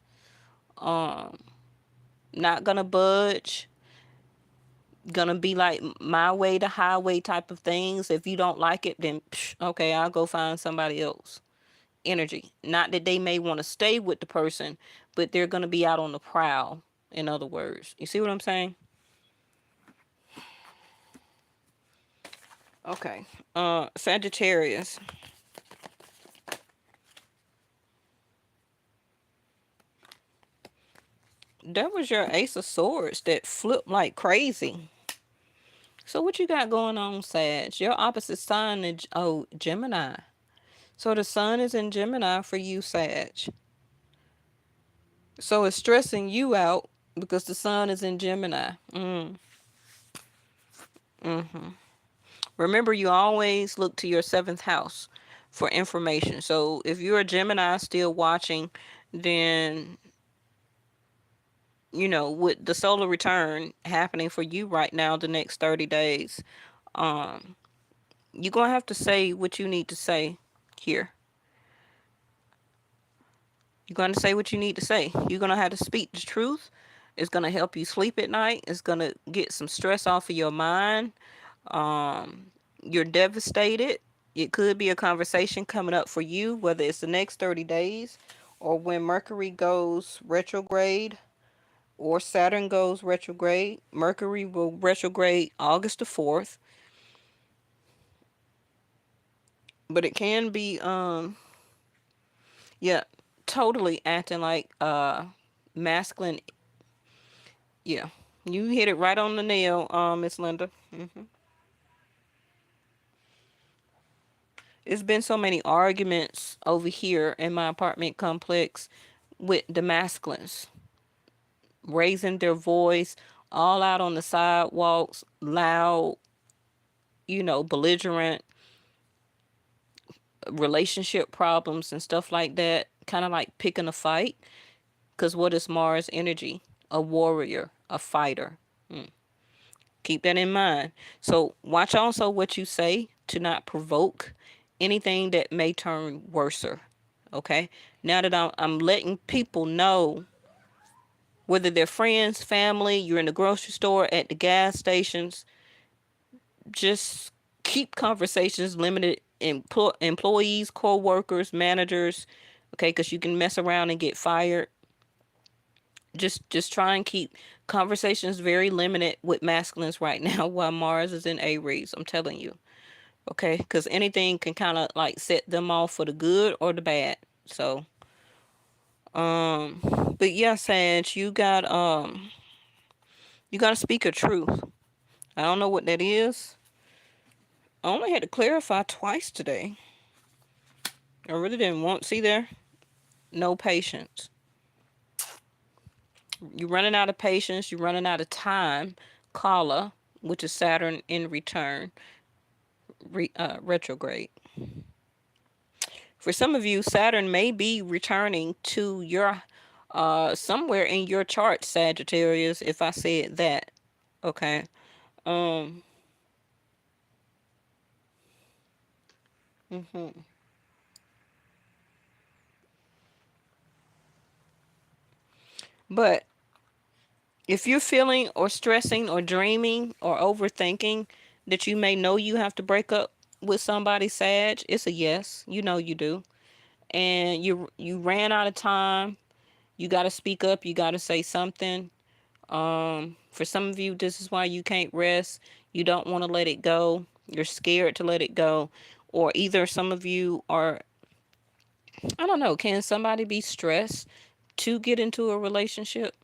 Um, Not gonna budge. Gonna be like my way to highway type of things. If you don't like it, then okay, I'll go find somebody else. Energy. Not that they may want to stay with the person, but they're gonna be out on the prowl. In other words, you see what I'm saying? Okay. Sagittarius. That was your Ace of Swords that flipped like crazy. So what you got going on, Sag? Your opposite sign is Gemini. So the sun is in Gemini for you, Sag. So it's stressing you out because the sun is in Gemini. Remember, you always look to your seventh house for information. So if you're a Gemini still watching, then with the solar return happening for you right now, the next 30 days, um, you're gonna have to say what you need to say here. You're gonna say what you need to say. You're gonna have to speak the truth. It's gonna help you sleep at night. It's gonna get some stress off of your mind. You're devastated. It could be a conversation coming up for you, whether it's the next 30 days or when Mercury goes retrograde or Saturn goes retrograde. Mercury will retrograde August the 4th. But it can be yeah, totally acting like masculine. Yeah. You hit it right on the nail, Miss Linda. It's been so many arguments over here in my apartment complex with the masculines raising their voice all out on the sidewalks, loud, belligerent, relationship problems and stuff like that, kind of like picking a fight. Because what is Mars energy? A warrior, a fighter. Keep that in mind. So watch also what you say to not provoke anything that may turn worser. Okay. Now that I'm letting people know, whether they're friends, family, you're in the grocery store, at the gas stations, just keep conversations limited. Employees, co-workers, managers, okay, because you can mess around and get fired. Just try and keep conversations very limited with masculines right now while Mars is in Aries. I'm telling you, okay, because anything can kind of like set them off for the good or the bad. So, but yeah, Sag, you got to speak a truth. I don't know what that is. I only had to clarify twice today. I really didn't want. See there, no patience. You're running out of patience. You're running out of time. Kala, which is Saturn in return, retrograde. For some of you, Saturn may be returning to your somewhere in your chart, Sagittarius. If I said that, okay. Um. hmm But if you're feeling or stressing or dreaming or overthinking that you may know you have to break up with somebody, Sag, it's a yes. You know you do. And you ran out of time. You got to speak up. You got to say something. For some of you, this is why you can't rest. You don't want to let it go. You're scared to let it go. Or either some of you are, I don't know, can somebody be stressed to get into a relationship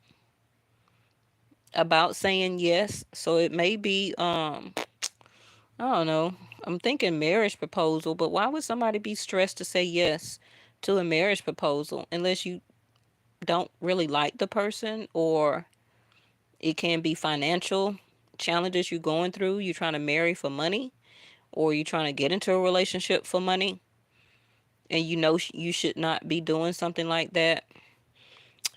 about saying yes? So it may be, I don't know. I'm thinking marriage proposal, but why would somebody be stressed to say yes to a marriage proposal unless you don't really like the person, or it can be financial. challenges you're going through, you're trying to marry for money, or you're trying to get into a relationship for money, and you know you should not be doing something like that.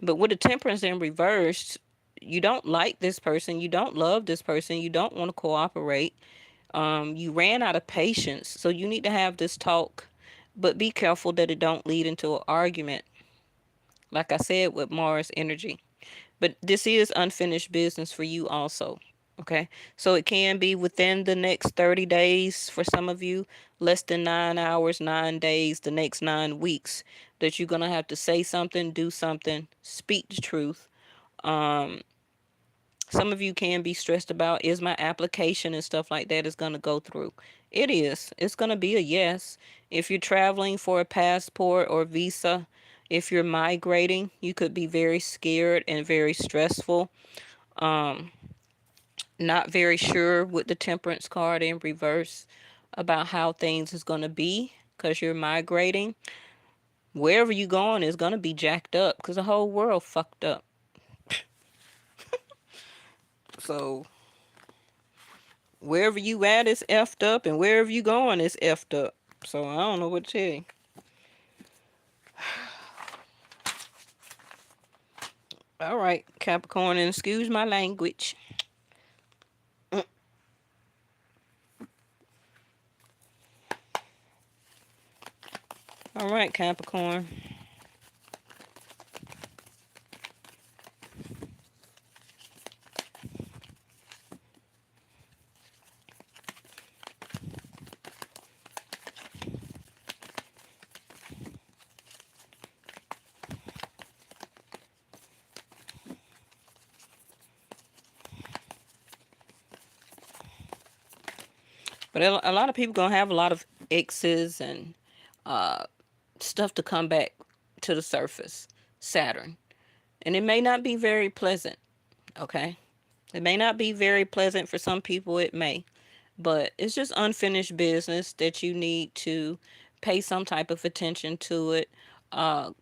But with the temperance in reverse, you don't like this person, you don't love this person, you don't want to cooperate. You ran out of patience, so you need to have this talk, but be careful that it don't lead into an argument. Like I said, with Mars energy. But this is unfinished business for you also. Okay. So it can be within the next 30 days for some of you, less than 9 hours, 9 days, the next 9 weeks, that you're going to have to say something, do something, speak the truth. Um, some of you can be stressed about, is my application and stuff like that is going to go through? It is. It's going to be a yes. If you're traveling for a passport or visa, if you're migrating, you could be very scared and very stressful. Um, Not very sure with the temperance card in reverse about how things is going to be because you're migrating. Wherever you going is going to be jacked up because the whole world fucked up. So wherever you at is effed up, and wherever you going is effed up. So I don't know what to tell you. All right, Capricorn, and excuse my language. All right, Capricorn. But a lot of people gonna have a lot of exes and uh, stuff to come back to the surface. Saturn, and it may not be very pleasant. Okay, it may not be very pleasant for some people. It may, but it's just unfinished business that you need to pay some type of attention to it,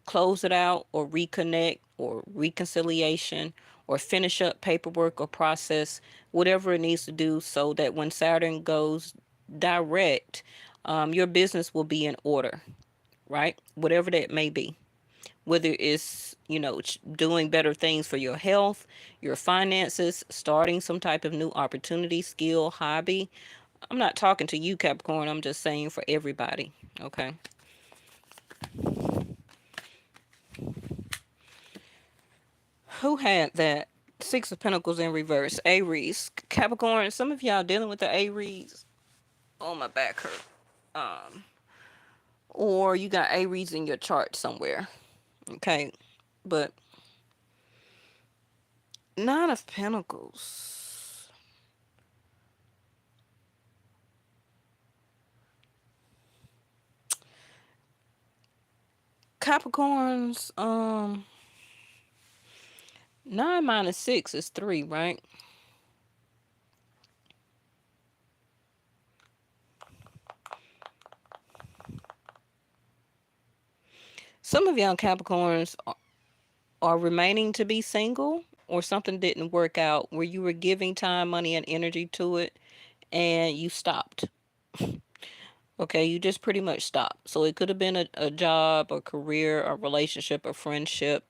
close it out, or reconnect, or reconciliation, or finish up paperwork or process whatever it needs to do so that when Saturn goes direct, your business will be in order, right? Whatever that may be, whether it's doing better things for your health, your finances, starting some type of new opportunity, skill, hobby. I'm not talking to you, Capricorn. I'm just saying for everybody. Okay. Who had that? Six of Pentacles in reverse. Aries. Capricorn. Some of y'all dealing with the Aries. Oh, my back hurt. Um, or you got Aries in your chart somewhere. Okay. But Nine of Pentacles. Capricorns. 9 - 6 is 3, right? Some of y'all Capricorns are remaining to be single, or something didn't work out where you were giving time, money, and energy to it and you stopped. Okay, you just pretty much stopped. So it could have been a job, a career, a relationship, a friendship.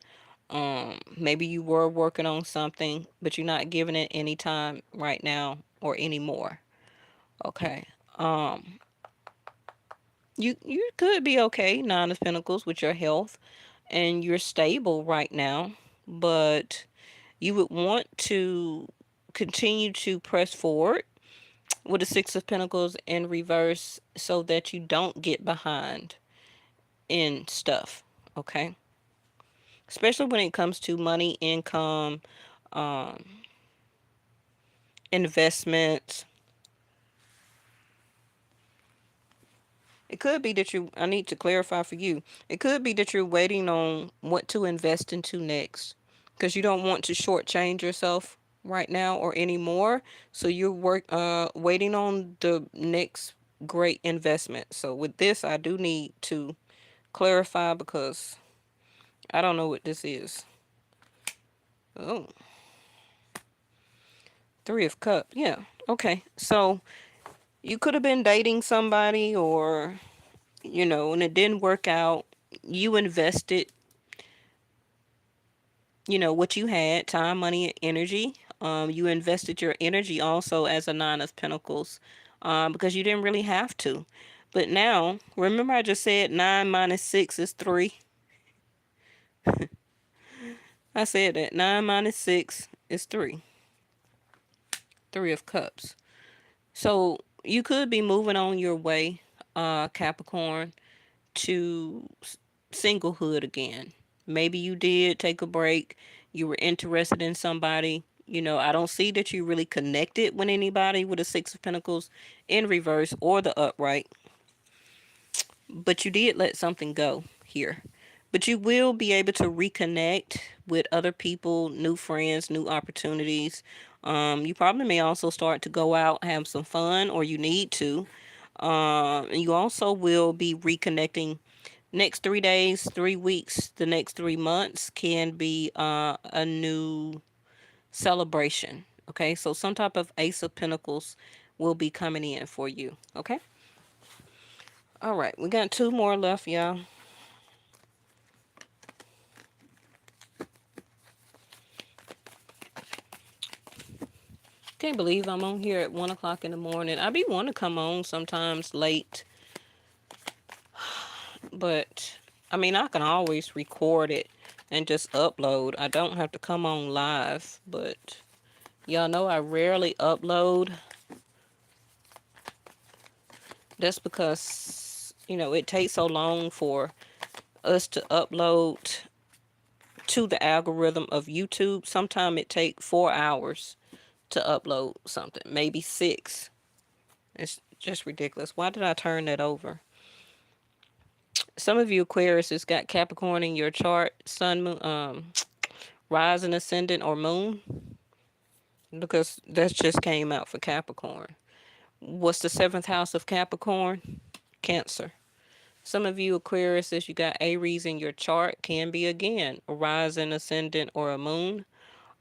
Maybe you were working on something, but you're not giving it any time right now or anymore. Okay. Um, you could be okay, Nine of Pentacles, with your health, and you're stable right now, but you would want to continue to press forward with the Six of Pentacles in reverse so that you don't get behind in stuff. Okay. Especially when it comes to money, income, um, investments. It could be that I need to clarify for you. It could be that you're waiting on what to invest into next because you don't want to shortchange yourself right now or anymore. So you're waiting on the next great investment. So with this, I do need to clarify because I don't know what this is. Oh, Three of Cups. Yeah. Okay. So you could have been dating somebody, or, and it didn't work out. You invested, what you had, time, money, and energy. You invested your energy also as a Nine of Pentacles, because you didn't really have to. But now, remember I just said 9 minus 6 is 3? I said that 9 minus 6 is 3. 3 of Cups. So you could be moving on your way, Capricorn, to singlehood again. Maybe you did take a break. You were interested in somebody. I don't see that you really connected with anybody with a Six of Pentacles in reverse or the upright. But you did let something go here. But you will be able to reconnect with other people, new friends, new opportunities. You probably may also start to go out, have some fun, or you need to. And you also will be reconnecting. Next 3 days, 3 weeks, the next 3 months can be a new celebration. Okay, so some type of Ace of Pentacles will be coming in for you. Okay, all right, we got two more left, y'all. Can't believe I'm on here at 1 o'clock in the morning. I be want to come on sometimes late, but I mean, I can always record it and just upload. I don't have to come on live, but y'all know I rarely upload. That's because, it takes so long for us to upload to the algorithm of YouTube. Sometimes it takes 4 hours to upload something, maybe 6. It's just ridiculous. Why did I turn that over? Some of you Aquarius has got Capricorn in your chart, Sun, Moon, Rising, Ascendant, or Moon, because that just came out for Capricorn. What's the seventh house of Capricorn? Cancer. Some of you Aquarius, you got Aries in your chart, can be again a rising, ascendant, or a moon.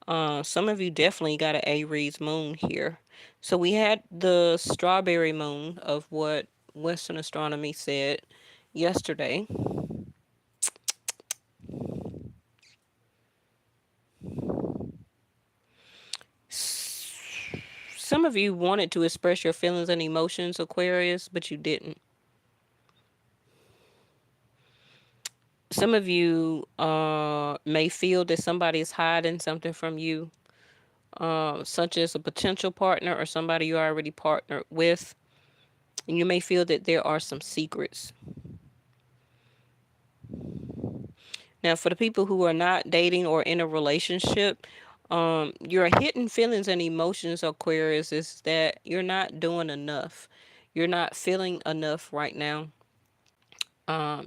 Some of you definitely got an Aries moon here. So we had the strawberry moon of what Western astronomy said yesterday. Some of you wanted to express your feelings and emotions, Aquarius, but you didn't. Some of you may feel that somebody is hiding something from you, such as a potential partner or somebody you already partnered with. And you may feel that there are some secrets. Now, for the people who are not dating or in a relationship, your hidden feelings and emotions, Aquarius, is that you're not doing enough. You're not feeling enough right now.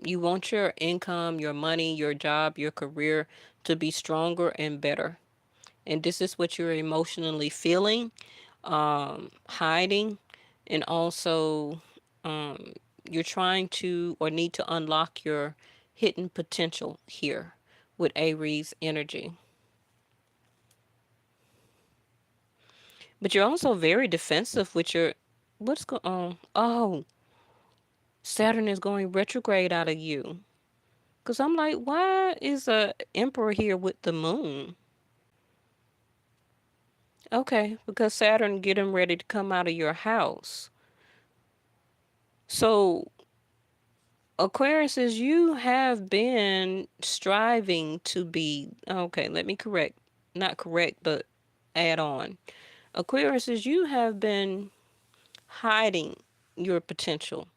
You want your income, your money, your job, your career to be stronger and better. And this is what you're emotionally feeling, hiding, and also um, you're trying to or need to unlock your hidden potential here with Aries energy. But you're also very defensive with your what's going on? Oh, Saturn is going retrograde out of you. Cause I'm like, why is a emperor here with the moon? Okay, because Saturn getting ready to come out of your house. So Aquarius, is you have been striving to be okay. Let me correct, not correct, but add on. Aquarius, is you have been hiding your potential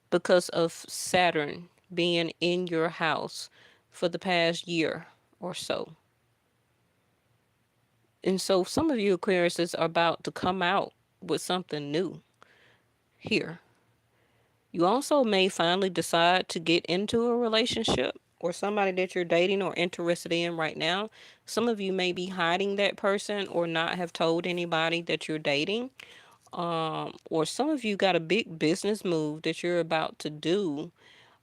because of Saturn being in your house for the past year or so. And so some of you Aquariuses are about to come out with something new here. You also may finally decide to get into a relationship or somebody that you're dating or interested in right now. Some of you may be hiding that person or not have told anybody that you're dating. Or some of you got a big business move that you're about to do,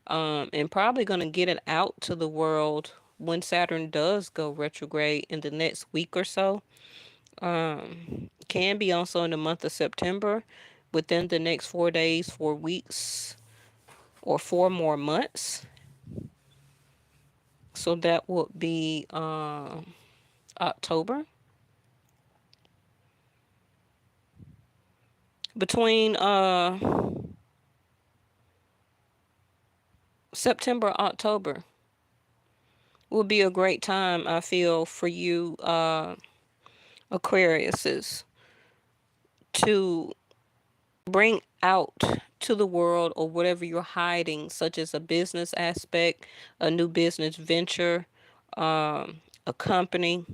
and probably going to get it out to the world when Saturn does go retrograde in the next week or so. Can be also in the month of September, within the next 4 days, 4 weeks, or 4 more months. So that would be October. Between September, October will be a great time, I feel, for you Aquariuses, to bring out to the world or whatever you're hiding, such as a business aspect, a new business venture, a company,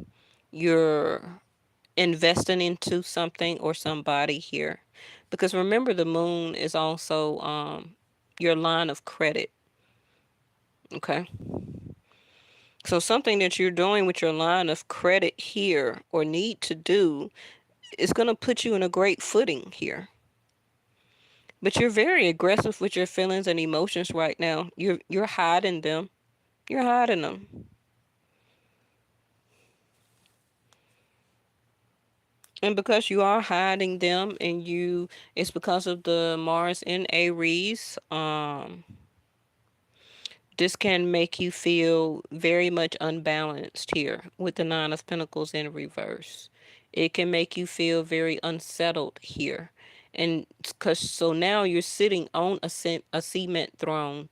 you're investing into something or somebody here. Because remember, the moon is also your line of credit. Okay. So something that you're doing with your line of credit here or need to do is going to put you in a great footing here. But you're very aggressive with your feelings and emotions right now. You're hiding them. You're hiding them. And because you are hiding them and you it's because of the Mars in Aries, this can make you feel very much unbalanced here with the Nine of Pentacles in reverse. It can make you feel very unsettled here. And because so now you're sitting on a cement throne,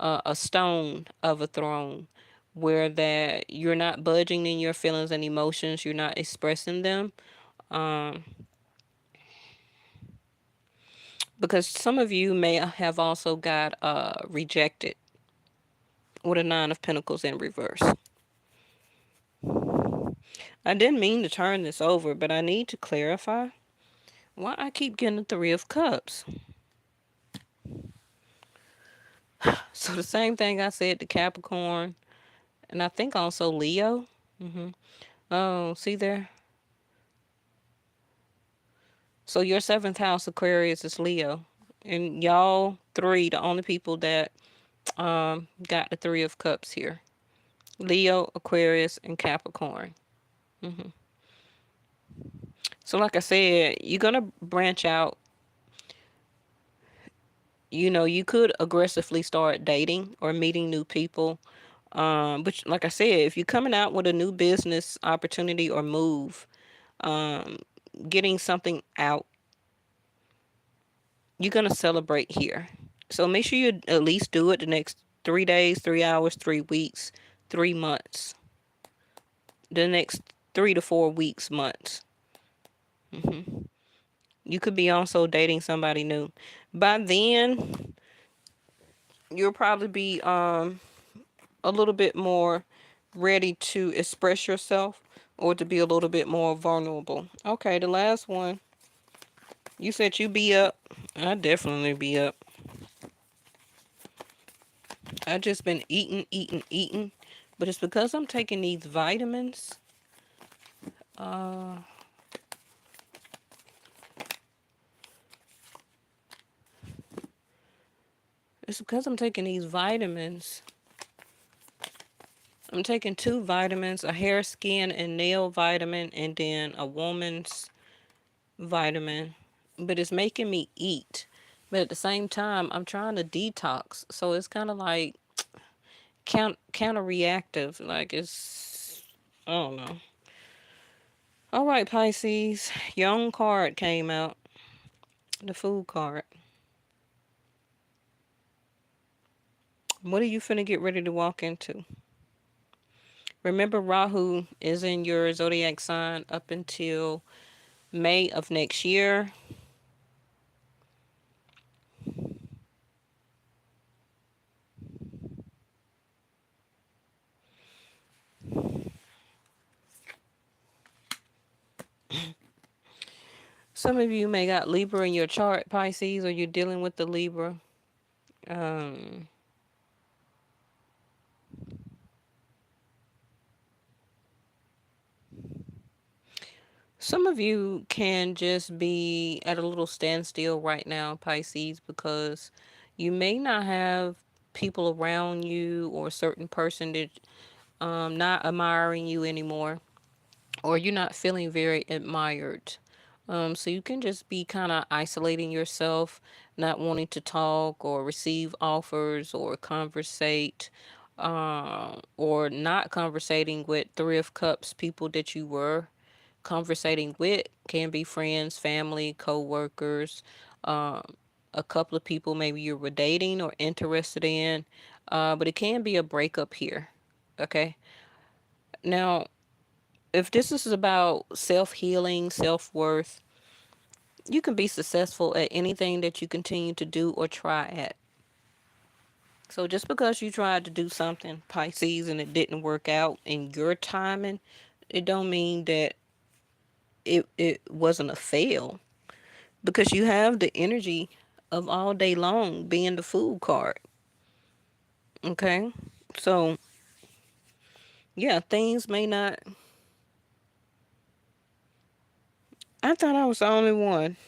a stone of a throne, where that you're not budging in your feelings and emotions, you're not expressing them. Um, because some of you may have also got rejected with a Nine of Pentacles in reverse. I didn't mean to turn this over, but I need to clarify why I keep getting the Three of Cups. So the same thing I said to Capricorn, and I think also Leo. Oh, see there? So your seventh house Aquarius is Leo. And y'all three, the only people that got the Three of Cups here. Leo, Aquarius, and Capricorn. So like I said, you're gonna branch out. You know, you could aggressively start dating or meeting new people. But like I said, if you're coming out with a new business opportunity or move, um, getting something out, you're gonna celebrate here. So make sure you at least do it the next 3 days, 3 hours, 3 weeks, 3 months, the next 3 to 4 weeks, months. You could be also dating somebody new. By then, you'll probably be a little bit more ready to express yourself or to be a little bit more vulnerable. Okay, the last one. You said you be up. I definitely be up. I just been eating, eating, eating. But it's because I'm taking these vitamins. Uh, it's because I'm taking these vitamins. I'm taking two vitamins, a hair, skin, and nail vitamin, and then a woman's vitamin. But it's making me eat. But at the same time, I'm trying to detox. So it's kind of like counter reactive. Like it's, I don't know. All right, Pisces, your own card came out, the Fool card. What are you finna get ready to walk into? Remember, Rahu is in your zodiac sign up until May of next year. Some of you may got Libra in your chart, Pisces, or you're dealing with the Libra. Um, some of you can just be at a little standstill right now, Pisces, because you may not have people around you or a certain person that not admiring you anymore. or you're not feeling very admired. So you can just be kind of isolating yourself, not wanting to talk or receive offers or conversate, or not conversating with Three of Cups people that you were conversating with. Can be friends, family, co-workers, um, a couple of people maybe you were dating or interested in, but it can be a breakup here. Okay. Now, if this is about self healing, self worth, you can be successful at anything that you continue to do or try at. So just because you tried to do something, Pisces, and it didn't work out in your timing, it don't mean that it wasn't a fail, because you have the energy of all day long being the fool card. Okay? So, yeah, things may not. I thought I was the only one,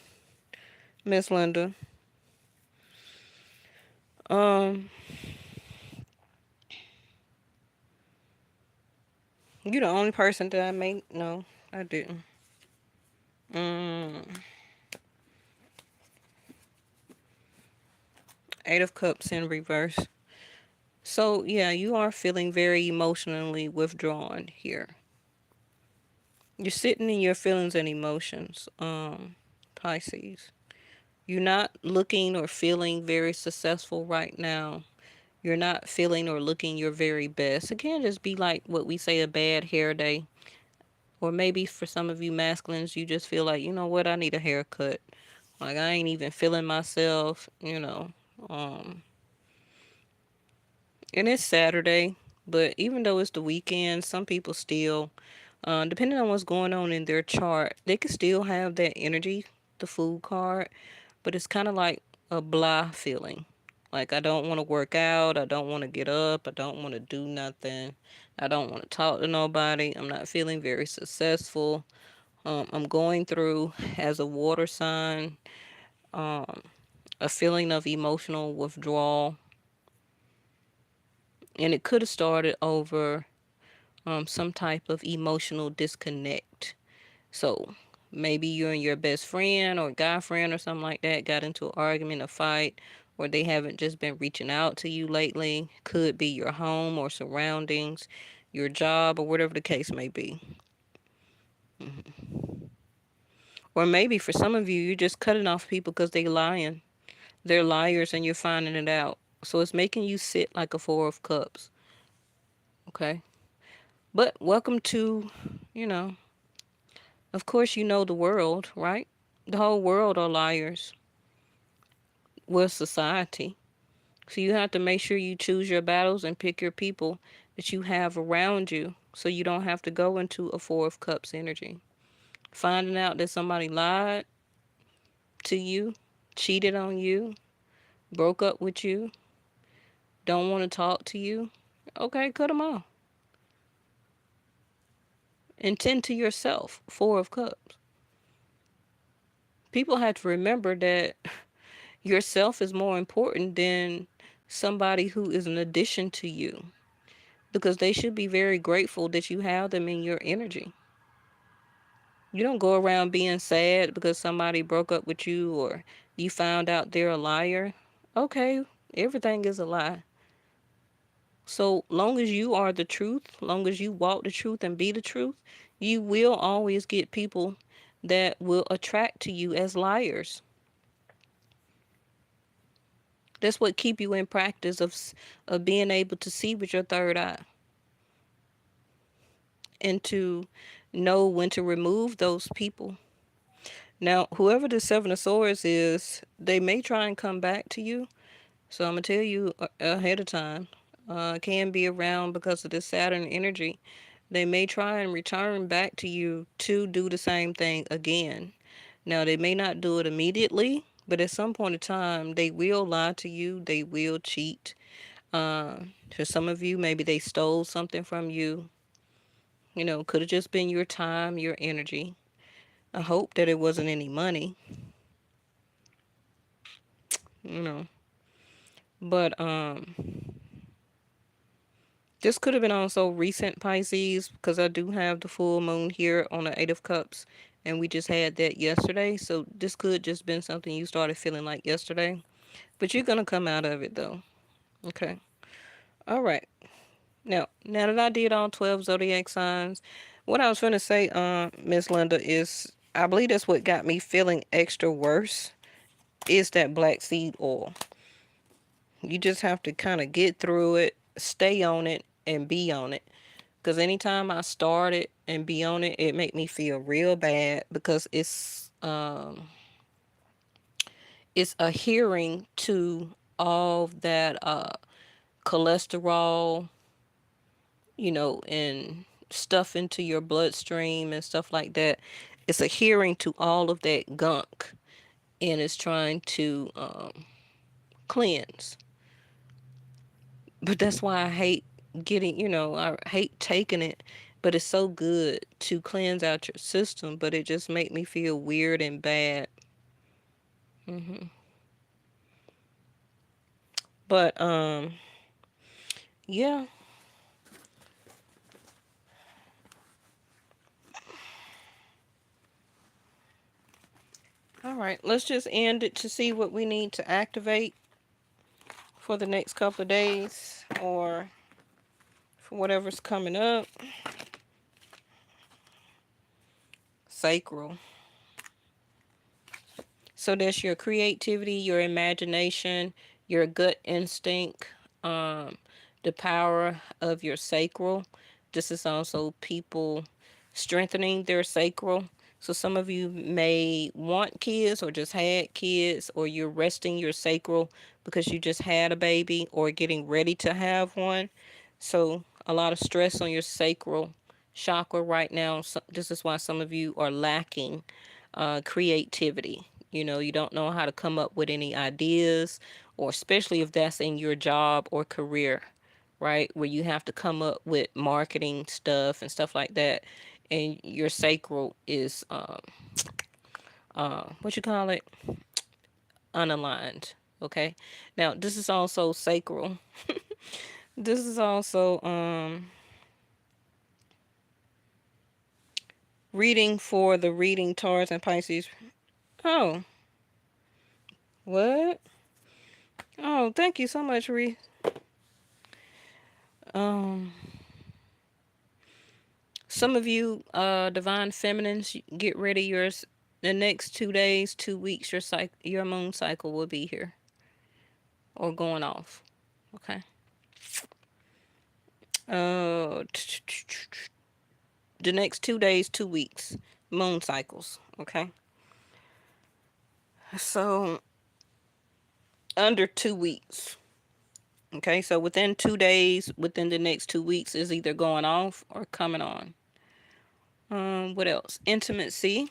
Miss Linda. Um, you the only person that I may. No, I didn't. Mm, Eight of Cups in reverse. So, yeah, you are feeling very emotionally withdrawn here. You're sitting in your feelings and emotions, Pisces. You're not looking or feeling very successful right now. You're not feeling or looking your very best. It can just be like what we say, a bad hair day. Or maybe for some of you masculines, you just feel like, you know what, I need a haircut. Like, I ain't even feeling myself. Um, and it's Saturday, but even though it's the weekend, some people still, depending on what's going on in their chart, they can still have that energy, the food card, but it's kind of like a blah feeling. Like, I don't want to work out, I don't want to get up, I don't want to do nothing, I don't want to talk to nobody, I'm not feeling very successful. I'm going through, as a water sign, um, a feeling of emotional withdrawal, and it could have started over some type of emotional disconnect. So maybe you and your best friend or guy friend or something like that got into an argument, a fight, or they haven't just been reaching out to you lately. Could be your home or surroundings, your job, or whatever the case may be. Or maybe for some of you, you're just cutting off people because they lying. They're liars and you're finding it out. So it's making you sit like a Four of Cups. Okay. But welcome to, you know, of course, you know the world, right? The whole world are liars. We're society. So you have to make sure you choose your battles and pick your people that you have around you so you don't have to go into a Four of Cups energy. Finding out that somebody lied to you, cheated on you, broke up with you, don't want to talk to you. Okay, cut them off. And tend to yourself. Four of Cups. People have to remember that yourself is more important than somebody who is an addition to you, because they should be very grateful that you have them in your energy. You don't go around being sad because somebody broke up with you or you found out they're a liar. Okay, everything is a lie. So long as you are the truth, long as you walk the truth and be the truth, you will always get people that will attract to you as liars. That's what keep you in practice of being able to see with your third eye and to know when to remove those people. Now, whoever the Seven of Swords is, they may try and come back to you. So I'm gonna tell you ahead of time. Can be around because of this Saturn energy. They may try and return back to you to do the same thing again. Now, they may not do it immediately, but at some point in time, they will lie to you. They will cheat. For some of you, maybe they stole something from you. Could have just been your time, your energy. I hope that it wasn't any money, you know. But This could have been also recent Pisces because I do have the full moon here on the Eight of Cups, and we just had that yesterday. So this could just been something you started feeling like yesterday, but you're gonna come out of it though. Okay. All right. Now that I did all 12 zodiac signs, what I was going to say, Miss Linda, is I believe that's what got me feeling extra worse is that black seed oil. You just have to kind of get through it, stay on it, and be on it. Because anytime I start it and be on it, it make me feel real bad because it's adhering to all that cholesterol, and stuff into your bloodstream and stuff like that. It's adhering to all of that gunk and it's trying to cleanse. But that's why I hate I hate taking it. But it's so good to cleanse out your system, but it just make me feel weird and bad. But yeah. All right, let's just end it to see what we need to activate for the next couple of days or for whatever's coming up. Sacral. So that's your creativity, your imagination, your gut instinct, um, the power of your sacral. This is also people strengthening their sacral. So some of you may want kids or just had kids, or you're resting your sacral because you just had a baby or getting ready to have one. So a lot of stress on your sacral chakra right now. So this is why some of you are lacking creativity. You don't know how to come up with any ideas, or especially if that's in your job or career, right? Where you have to come up with marketing stuff and stuff like that. And your sacral is, what you call it? Unaligned. Okay. Now, this is also sacral. This is also, reading for the reading Taurus and Pisces. Oh, what? Oh, thank you so much, Reese. Um, some of you, divine feminines, get ready. Yours the next 2 days, 2 weeks. Your moon cycle will be here or going off. Okay. Uh, the next 2 days, 2 weeks, moon cycles. Okay. So under 2 weeks. Okay. So within 2 days, within the next 2 weeks, is either going off or coming on. What else? Intimacy.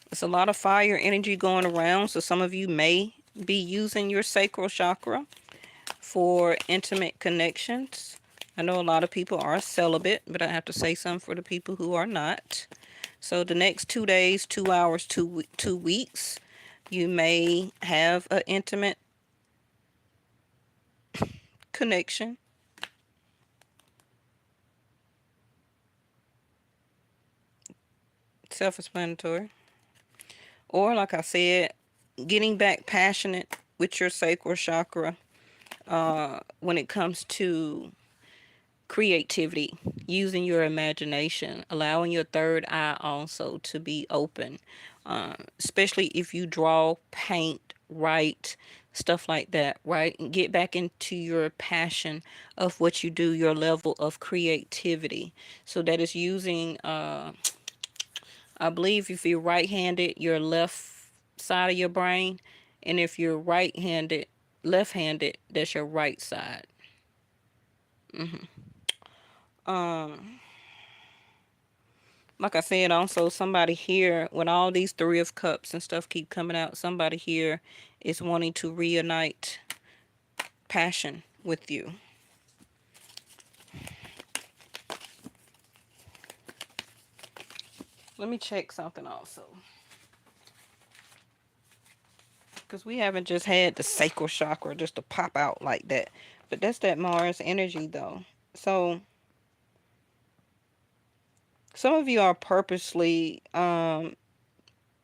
There's a lot of fire energy going around, so some of you may be using your sacral chakra for intimate connections. I know a lot of people are celibate, but I have to say something for the people who are not. So the next 2 days, 2 hours, 2 weeks, you may have an intimate connection. Self-explanatory. Or like I said, getting back passionate with your sacral chakra when it comes to creativity, using your imagination, allowing your third eye also to be open, especially if you draw, paint, write, stuff like that, right? And get back into your passion of what you do, your level of creativity. So that is using, I believe if you're right-handed, your left side of your brain, and if you're right-handed, left-handed, that's your right side. Um, like I said, also somebody here when all these Three of Cups and stuff keep coming out, somebody here is wanting to reunite passion with you. Let me check something also. Because we haven't just had the sacral chakra just to pop out like that. But that's that Mars energy, though. So some of you are purposely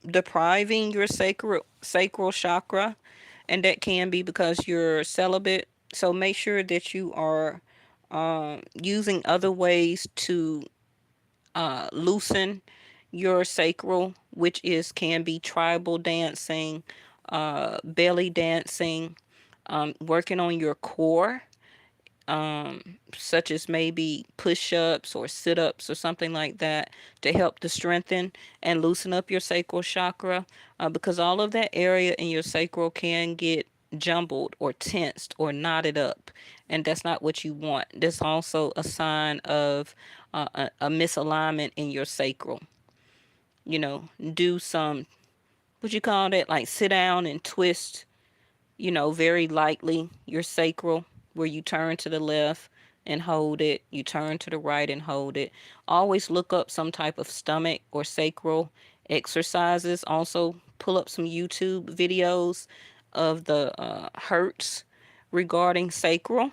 depriving your sacral chakra, and that can be because you're celibate. So make sure that you are using other ways to loosen your sacral, which is can be tribal dancing, belly dancing, working on your core, such as maybe push-ups or sit-ups or something like that to help to strengthen and loosen up your sacral chakra, because all of that area in your sacral can get jumbled or tensed or knotted up, and that's not what you want. That's also a sign of a misalignment in your sacral. Do some, what you call that, like sit down and twist, very lightly your sacral, where you turn to the left and hold it, you turn to the right and hold it. Always look up some type of stomach or sacral exercises. Also, pull up some YouTube videos of the hurts regarding sacral,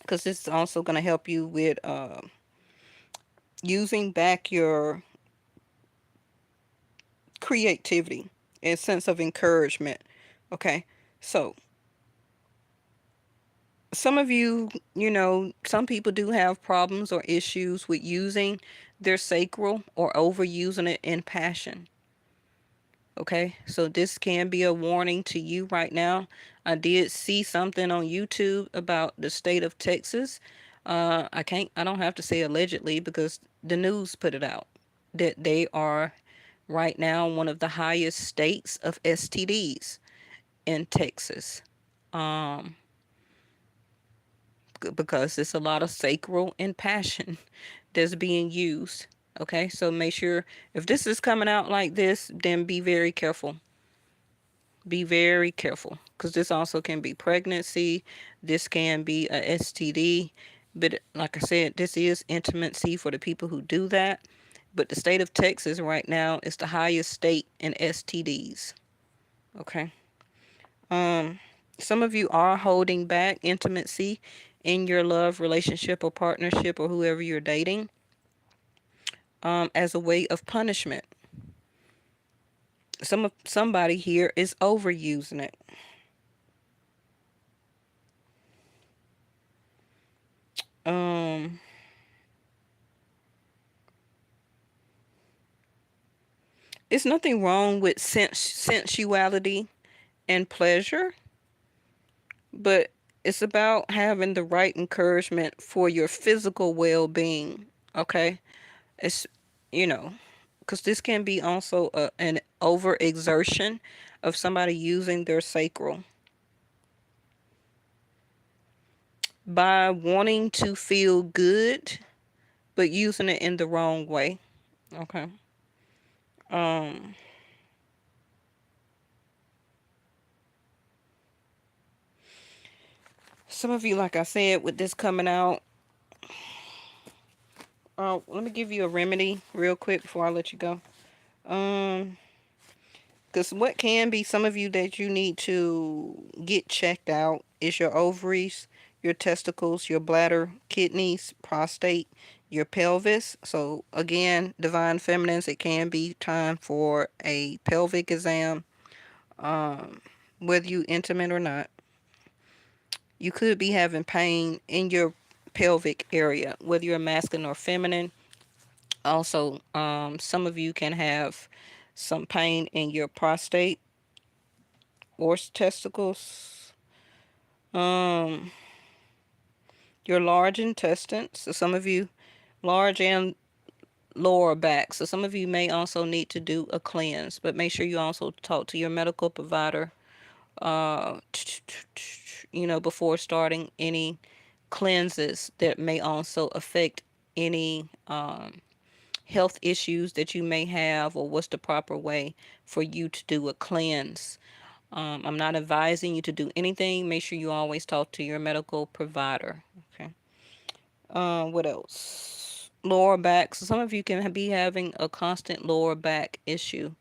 because this is also going to help you with using back your creativity and sense of encouragement. Okay, so some of you, some people do have problems or issues with using their sacral or overusing it in passion. Okay, so this can be a warning to you right now. I did see something on YouTube about the state of Texas. I don't have to say allegedly because the news put it out that they are right now one of the highest states of STDs in Texas. Um, because it's a lot of sacral and passion that's being used. Okay, so make sure if this is coming out like this, then be very careful. Be very careful, because this also can be pregnancy. This can be a STD. But like I said, this is intimacy for the people who do that. But the state of Texas right now is the highest state in STDs. Okay. Um, some of you are holding back intimacy in your love relationship or partnership or whoever you're dating, as a way of punishment. Somebody here is overusing it. Um, it's nothing wrong with sensuality and pleasure, but it's about having the right encouragement for your physical well-being. Okay, it's you know because this can be also an overexertion of somebody using their sacral by wanting to feel good but using it in the wrong way. Okay. um some of you, like I said, with this coming out, let me give you a remedy real quick before I let you go. um Because what can be some of you that you need to get checked out is your ovaries, your testicles, your bladder, kidneys, prostate, your pelvis. So, again, divine feminines, it can be time for a pelvic exam, um, whether you intimate or not. You could be having pain in your pelvic area, whether you're masculine or feminine. Also, some of you can have some pain in your prostate or testicles, um, your large intestines. So some of you, large and lower back. So some of you may also need to do a cleanse, but make sure you also talk to your medical provider, uh, before starting any cleanses that may also affect any health issues that you may have, or what's the proper way for you to do a cleanse. I'm not advising you to do anything. Make sure you always talk to your medical provider. Okay. What else? Lower back. So some of you can be having a constant lower back issue.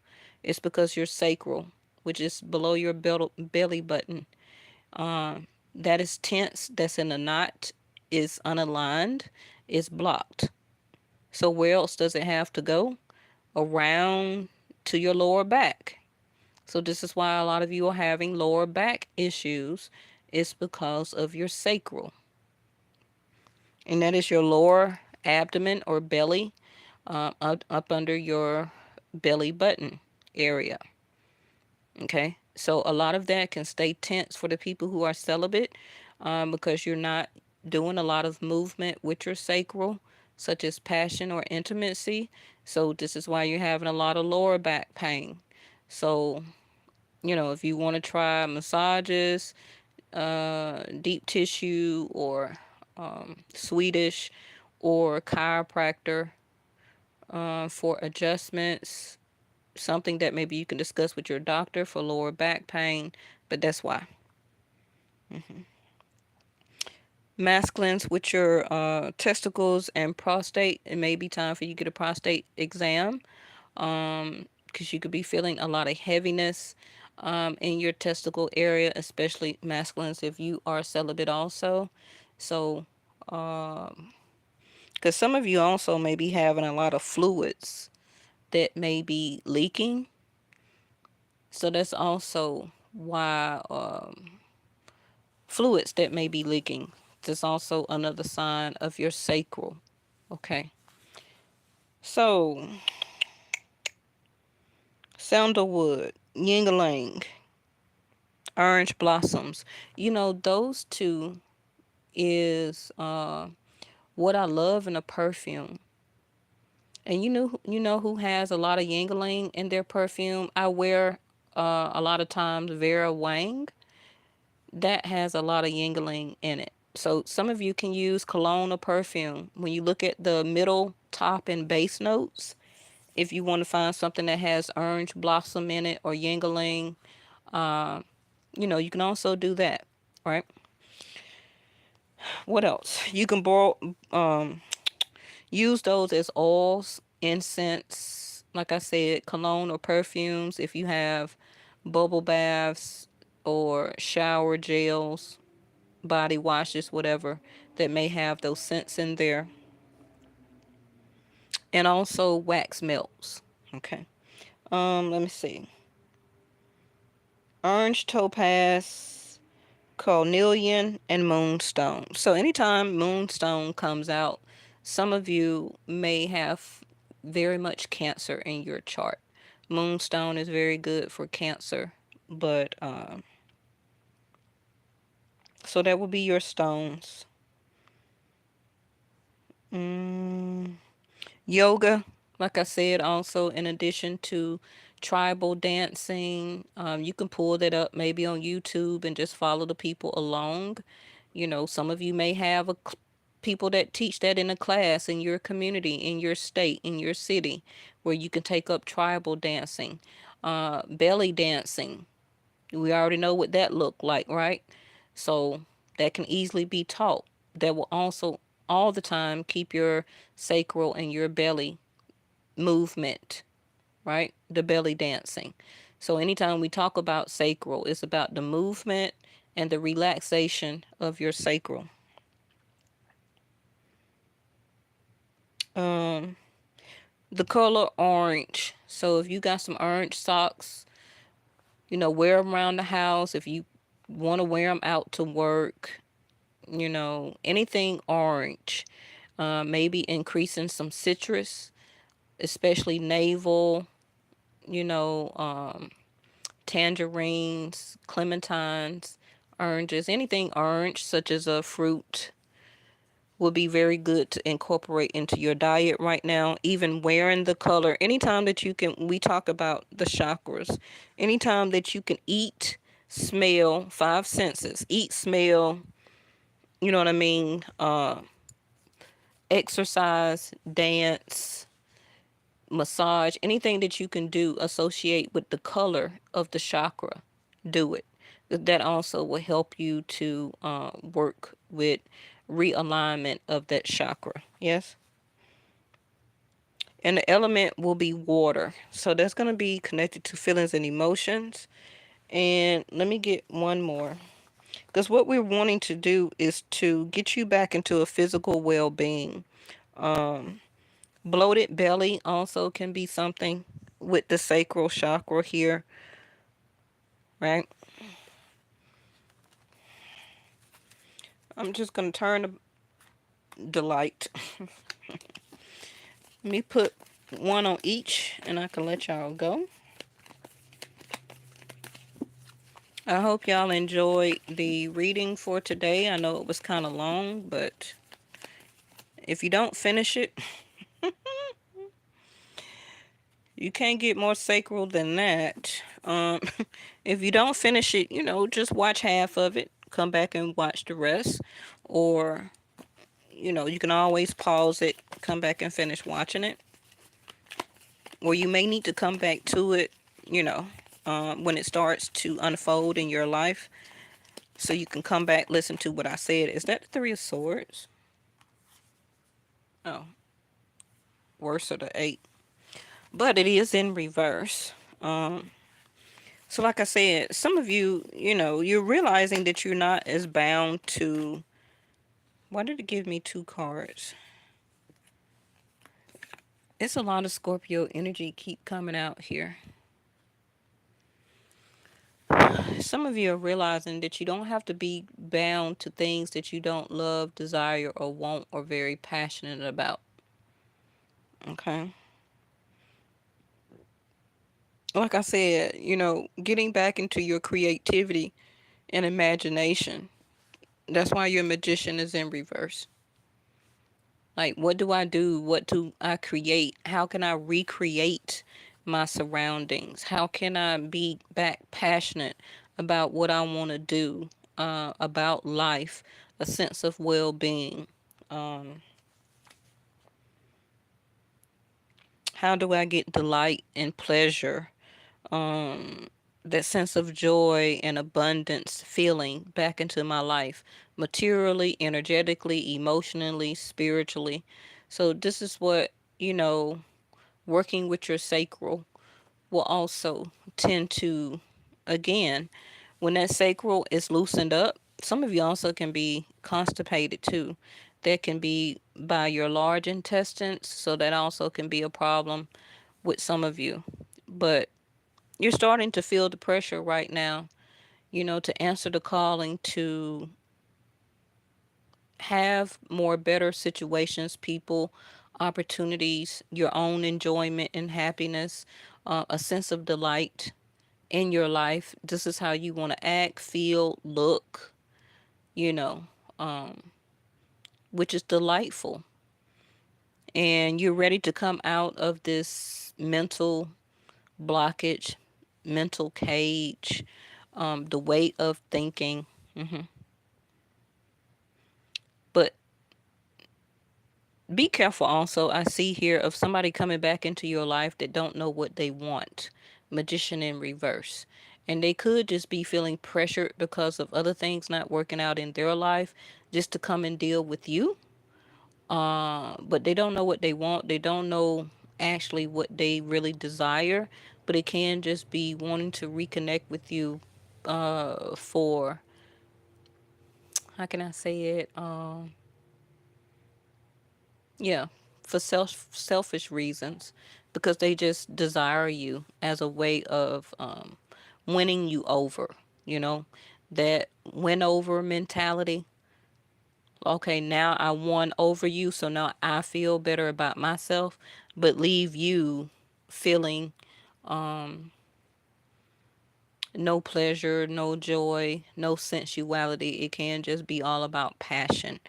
It's because you're sacral. which is below your belly button. That is tense, that's in a knot, is unaligned, is blocked. So where else does it have to go? Around to your lower back. So this is why a lot of you are having lower back issues. It's because of your sacral. And that is your lower abdomen or belly, up under your belly button area. Okay. So a lot of that can stay tense for the people who are celibate, because you're not doing a lot of movement with your sacral, such as passion or intimacy. So this is why you're having a lot of lower back pain. So, if you want to try massages, deep tissue, or Swedish or chiropractor, for adjustments, something that maybe you can discuss with your doctor for lower back pain, but that's why. Masculines with your testicles and prostate, it may be time for you to get a prostate exam, because you could be feeling a lot of heaviness in your testicle area, especially masculines if you are celibate also. So, because some of you also may be having a lot of fluids that may be leaking. So that's also why, fluids that may be leaking. There's also another sign of your sacral. Okay. So, sandalwood, yingling, orange blossoms. Those two is what I love in a perfume. And you know who has a lot of yingling in their perfume? I wear a lot of times Vera Wang. That has a lot of yingling in it. So some of you can use cologne or perfume. When you look at the middle, top, and base notes, if you want to find something that has orange blossom in it or yingling, uh, you can also do that, right? What else? You can use those as oils, incense, like I said, cologne or perfumes. If you have bubble baths or shower gels, body washes, whatever, that may have those scents in there. And also wax melts. Okay. Let me see. Orange topaz, cornelian, and moonstone. So anytime moonstone comes out, some of you may have very much cancer in your chart. Moonstone is very good for cancer, but so that will be your stones. Mm, yoga, like I said, also in addition to tribal dancing, you can pull that up maybe on YouTube and just follow the people along. Some of you may have people that teach that in a class in your community, in your state, in your city, where you can take up tribal dancing, belly dancing. We already know what that looked like, right? So that can easily be taught. That will also all the time keep your sacral and your belly movement, right? The belly dancing. So anytime we talk about sacral, it's about the movement and the relaxation of your sacral. Um, the color orange. So if you got some orange socks, wear them around the house. If you want to wear them out to work, anything orange. Maybe increasing some citrus, especially navel, you know, um, tangerines, clementines, oranges, anything orange, such as a fruit, would be very good to incorporate into your diet right now. Even wearing the color, anytime that you can, we talk about the chakras, anytime that you can eat, smell, five senses, eat, smell, you know what I mean? Exercise, dance, massage, anything that you can do associate with the color of the chakra, do it. That also will help you to work with realignment of that chakra. Yes. And the element will be water. So that's going to be connected to feelings and emotions. And let me get one more. Because what we're wanting to do is to get you back into a physical well being. Um, Bloated belly also can be something with the sacral chakra here, right? I'm just going to turn the light. Let me put one on each and I can let y'all go. I hope y'all enjoyed the reading for today. I know it was kind of long, but if you don't finish it, you can't get more sacral than that. If you don't finish it, just watch half of it, come back and watch the rest. Or, you can always pause it, come back and finish watching it. Or you may need to come back to it, you know, when it starts to unfold in your life. So you can come back, listen to what I said. Is that the Three of Swords? Oh, worse of the Eight. But it is in reverse. So like I said, some of you, you're realizing that you're not as bound to... Why did it give me two cards? It's a lot of Scorpio energy keep coming out here. Some of you are realizing that you don't have to be bound to things that you don't love, desire, or want, or very passionate about. Okay. Like I said, getting back into your creativity and imagination. That's why your magician is in reverse. Like, what do I do? What do I create? How can I recreate my surroundings? How can I be back passionate about what I want to do, about life, a sense of well being? Um, how do I get delight and pleasure? Um, that sense of joy and abundance feeling back into my life, materially, energetically, emotionally, spiritually. So, this is what, you know, working with your sacral will also tend to, again, when that sacral is loosened up, some of you also can be constipated too. That can be by your large intestines, so that also can be a problem with some of you. But you're starting to feel the pressure right now, to answer the calling to have more better situations, people, opportunities, your own enjoyment and happiness, a sense of delight in your life. This is how you want to act, feel, look, you know, um, which is delightful. And you're ready to come out of this mental blockage, mental cage, the weight of thinking. hmm But be careful also. I see here of somebody coming back into your life that don't know what they want. Magician in reverse. And they could just be feeling pressured because of other things not working out in their life just to come and deal with you. But they don't know what they want. They don't know actually what they really desire. But it can just be wanting to reconnect with you for, how can I say it? Yeah, for selfish reasons, because they just desire you as a way of winning you over. You know, that win over mentality. Okay, now I won over you, so now I feel better about myself, but leave you feeling no pleasure, no joy, no sensuality. It can just be all about passion.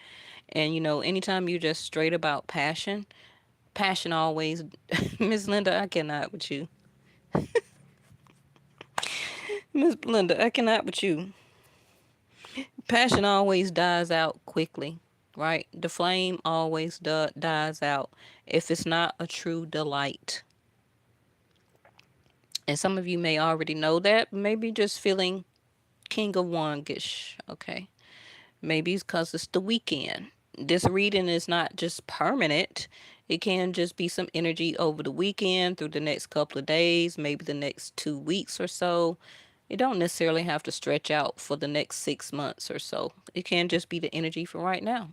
And anytime you just straight about passion, passion always... Miss Linda, I cannot with you. Miss Linda, I cannot with you. Passion always dies out quickly, right? The flame always dies out if it's not a true delight. And some of you may already know that, maybe just feeling king of wangish, okay? Maybe it's because it's the weekend. This reading is not just permanent. It can just be some energy over the weekend, through the next couple of days, maybe the next 2 weeks or so. It don't necessarily have to stretch out for the next 6 months or so. It can just be the energy for right now.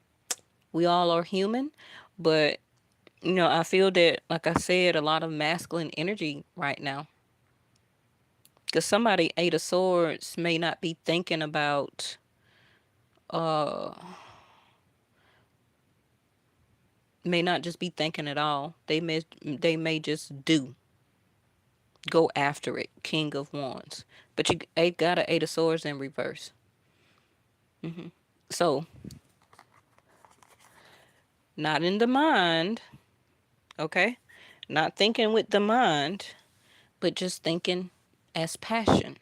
We all are human, but I feel that, like I said, a lot of masculine energy right now. Because somebody, Eight of Swords, may not be thinking about, uh, may not just be thinking at all. They may just go after it. King of Wands, but you ain't got an Eight of Swords in reverse. So not in the mind, okay? Not thinking with the mind, but just thinking as passion.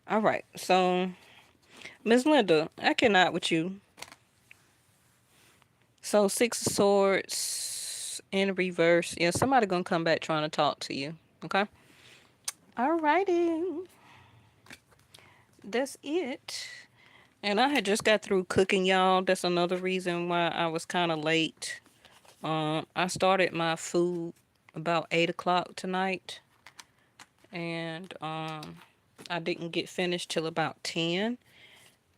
All right, so Miss Linda, I cannot with you. So Six of Swords in reverse. Yeah, somebody gonna come back trying to talk to you. Okay. All righty. That's it. And I had just got through cooking, y'all. That's another reason why I was kind of late. I started my food about 8 o'clock tonight, and I didn't get finished till about 10.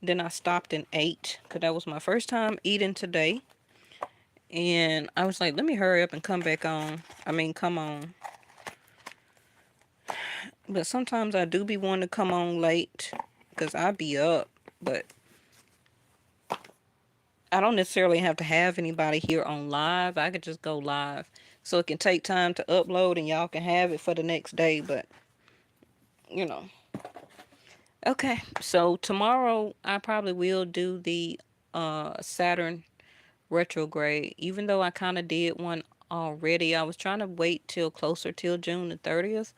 Then I stopped and ate because that was my first time eating today. And I was like, let me hurry up and come back on. I mean, come on. But sometimes I do be wanting to come on late because I be up. But I don't necessarily have to have anybody here on live. I could just go live. So it can take time to upload and y'all can have it for the next day. But, you know. Okay. So tomorrow I probably will do the Saturn retrograde. Even though I kind of did one already, I was trying to wait till closer till June the 30th.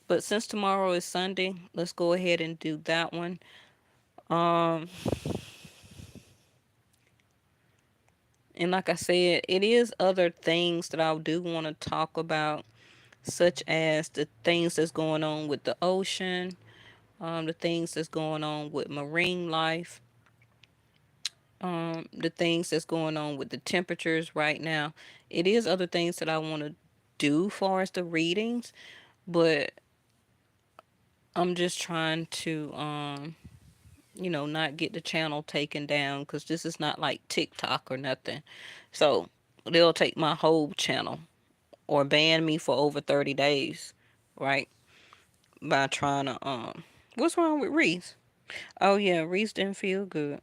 But since tomorrow is Sunday, let's go ahead and do that one. Um, and like I said, it is other things that I do want to talk about, such as the things that's going on with the ocean, the things that's going on with marine life, the things that's going on with the temperatures right now. It is other things that I want to do far as the readings, but I'm just trying to not get the channel taken down because this is not like TikTok or nothing. So they'll take my whole channel or ban me for over 30 days, right? By trying to what's wrong with Reese? Oh yeah, Reese didn't feel good.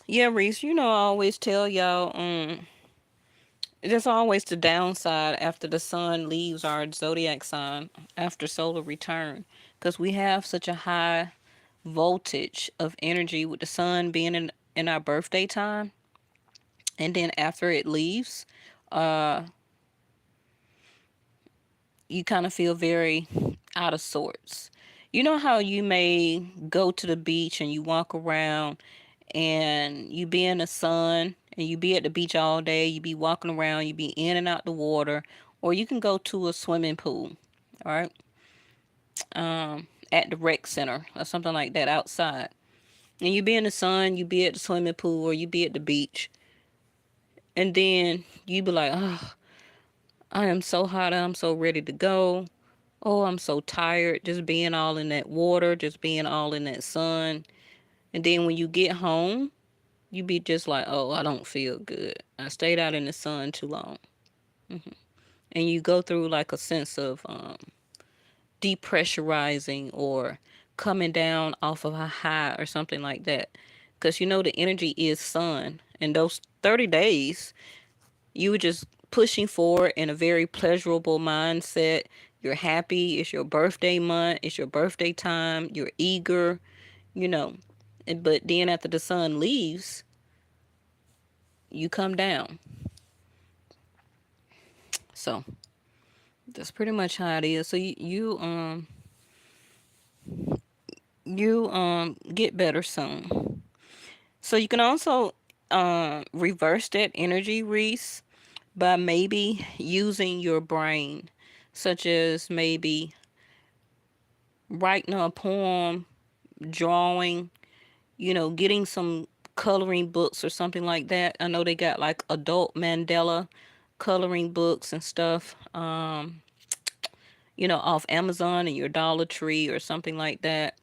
Yeah, Reese, I always tell y'all, there's always the downside after the sun leaves our zodiac sign after solar return because we have such a high voltage of energy with the sun being in our birthday time, and then after it leaves, uh you kind of feel very out of sorts. You know how you may go to the beach and you walk around and you be in the sun and you be at the beach all day, you be walking around, you be in and out the water, or you can go to a swimming pool, all right, at the rec center or something like that outside. And you be in the sun, you be at the swimming pool, or you be at the beach, and then you be like, oh, I am so hot, I'm so ready to go. Oh, I'm so tired just being all in that water, just being all in that sun. And then when you get home, you be just like, oh, I don't feel good. I stayed out in the sun too long. And you go through like a sense of depressurizing or coming down off of a high or something like that. Because the energy is sun. And those 30 days, you were just pushing forward in a very pleasurable mindset. You're happy. It's your birthday month. It's your birthday time. You're eager, you know. But then after the sun leaves, you come down. So that's pretty much how it is. So you get better soon. So you can also reverse that energy, Reese, by maybe using your brain, such as maybe writing a poem, drawing, getting some coloring books or something like that. I know they got like adult mandala coloring books and stuff, off Amazon and your Dollar Tree or something like that,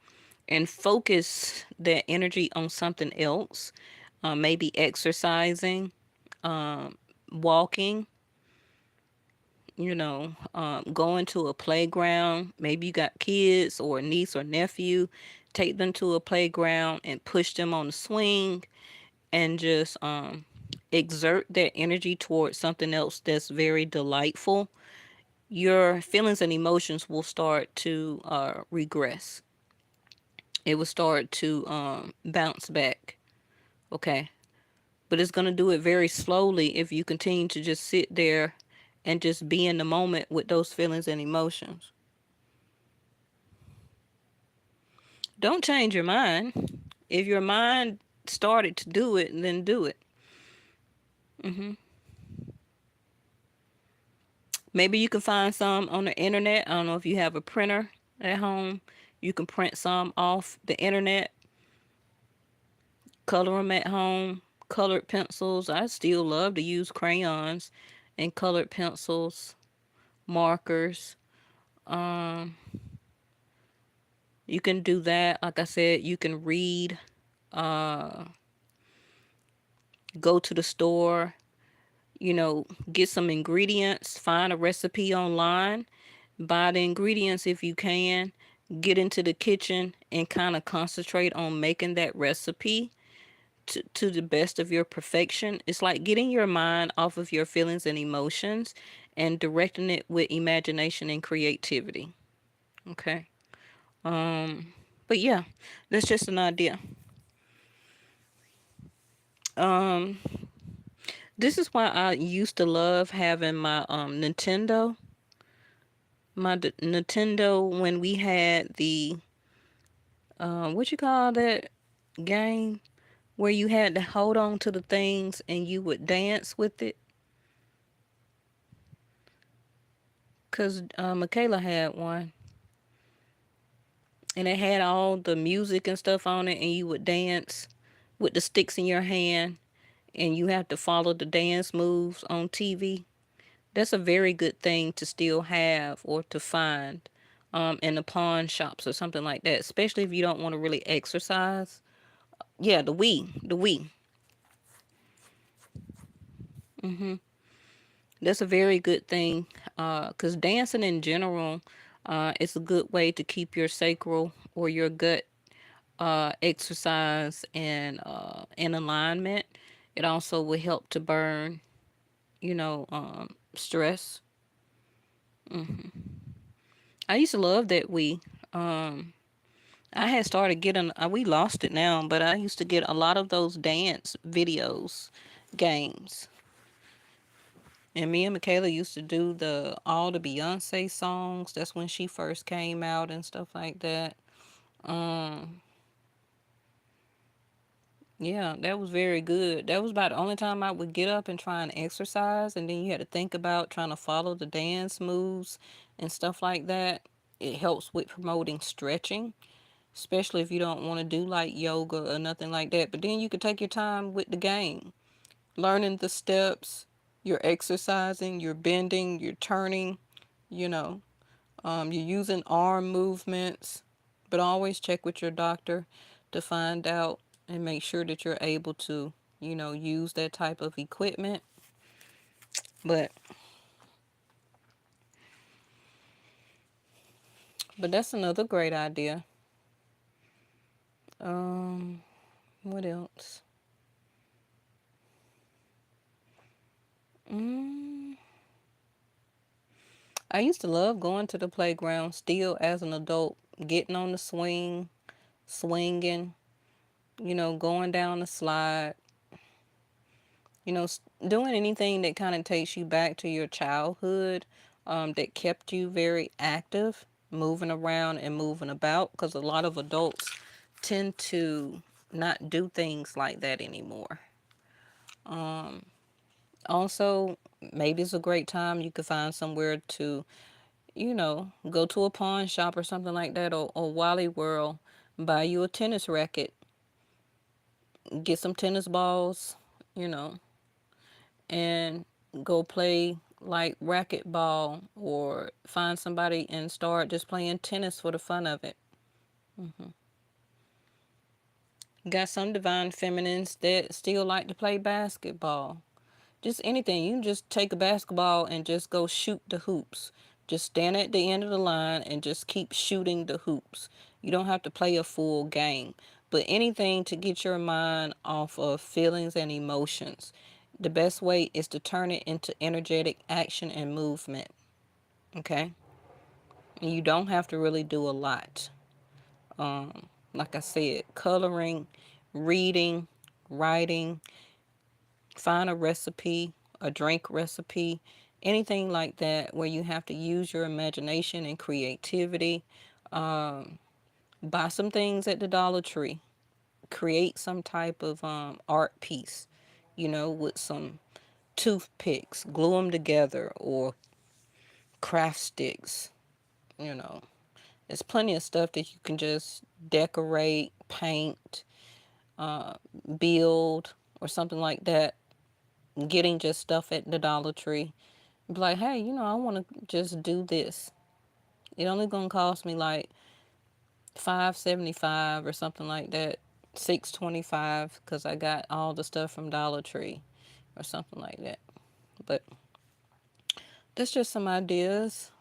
and focus that energy on something else. Maybe exercising, walking, going to a playground. Maybe you got kids or a niece or nephew. Take them to a playground and push them on the swing and just exert their energy towards something else that's very delightful. Your feelings and emotions will start to regress. It will start to bounce back. Okay. But it's going to do it very slowly if you continue to just sit there and just be in the moment with those feelings and emotions. Don't change your mind. If your mind started to do it, then do it. hmm Maybe you can find some on the internet. I don't know if you have a printer at home. You can print some off the internet, color them at home, colored pencils. I still love to use crayons and colored pencils, markers. Um, you can do that. Like I said, you can read, uh, go to the store, get some ingredients, find a recipe online, buy the ingredients if you can, get into the kitchen and kind of concentrate on making that recipe to the best of your perfection. It's like getting your mind off of your feelings and emotions and directing it with imagination and creativity. Okay. But yeah, that's just an idea. Um, this is why I used to love having my Nintendo. Nintendo when we had the what you call that game where you had to hold on to the things and you would dance with it. Cause Michaela had one, and it had all the music and stuff on it, and you would dance with the sticks in your hand, and you have to follow the dance moves on TV. That's a very good thing to still have or to find in the pawn shops or something like that, especially if you don't want to really exercise. Yeah, the Wii. hmm That's a very good thing because dancing in general is a good way to keep your sacral or your gut exercise and in alignment. It also will help to burn, stress. I used to love that Um, I had started getting, we lost it now, but I used to get a lot of those dance videos, games. And me and Michaela used to do all the Beyonce songs. That's when she first came out and stuff like that. Um, yeah, that was very good. That was about the only time I would get up and try and exercise, and then you had to think about trying to follow the dance moves and stuff like that. It helps with promoting stretching, especially if you don't want to do like yoga or nothing like that. But then you could take your time with the game, learning the steps. You're exercising, you're bending, you're turning, you know. You're using arm movements, but always check with your doctor to find out and make sure that you're able to, use that type of equipment. But that's another great idea. Um, what else? Mm, I used to love going to the playground still as an adult, getting on the swing, swinging, going down the slide, doing anything that kind of takes you back to your childhood, that kept you very active, moving around and moving about, because a lot of adults tend to not do things like that anymore. Also, maybe it's a great time you could find somewhere to, go to a pawn shop or something like that, or Wally World, buy you a tennis racket, get some tennis balls, you know, and go play like racquetball or find somebody and start just playing tennis for the fun of it. Got some divine feminines that still like to play basketball. Just anything. You can just take a basketball and just go shoot the hoops. Just stand at the end of the line and just keep shooting the hoops. You don't have to play a full game, but anything to get your mind off of feelings and emotions. The best way is to turn it into energetic action and movement. Okay? And you don't have to really do a lot. Like I said, coloring, reading, writing, find a recipe, a drink recipe, anything like that where you have to use your imagination and creativity. Buy some things at the Dollar Tree. Create some type of art piece, with some toothpicks, glue them together, or craft sticks. You know, there's plenty of stuff that you can just decorate, paint, build, or something like that. Getting just stuff at the Dollar Tree. Be like, hey, I want to just do this. It only gonna cost me like $5.75 or something like that, $6.25, because I got all the stuff from Dollar Tree or something like that. But that's just some ideas.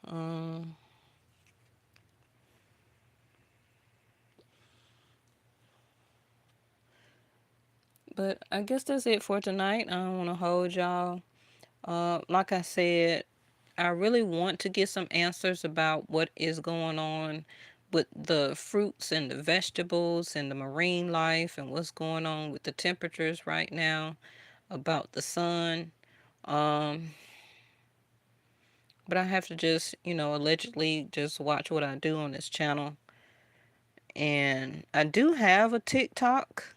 But I guess that's it for tonight. I don't want to hold y'all. Like I said, I really want to get some answers about what is going on with the fruits and the vegetables and the marine life and what's going on with the temperatures right now, about the sun. Um, but I have to just, allegedly just watch what I do on this channel. And I do have a TikTok,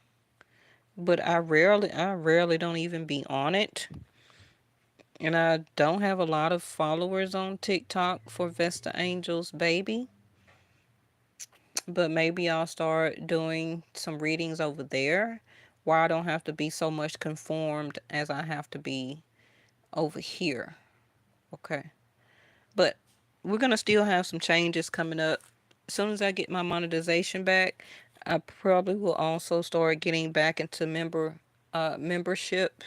but I rarely don't even be on it. And I don't have a lot of followers on TikTok for Vesta Angel's baby, but maybe I'll start doing some readings over there where I don't have to be so much conformed as I have to be over here. Okay. But we're going to still have some changes coming up. As soon as I get my monetization back, I probably will also start getting back into membership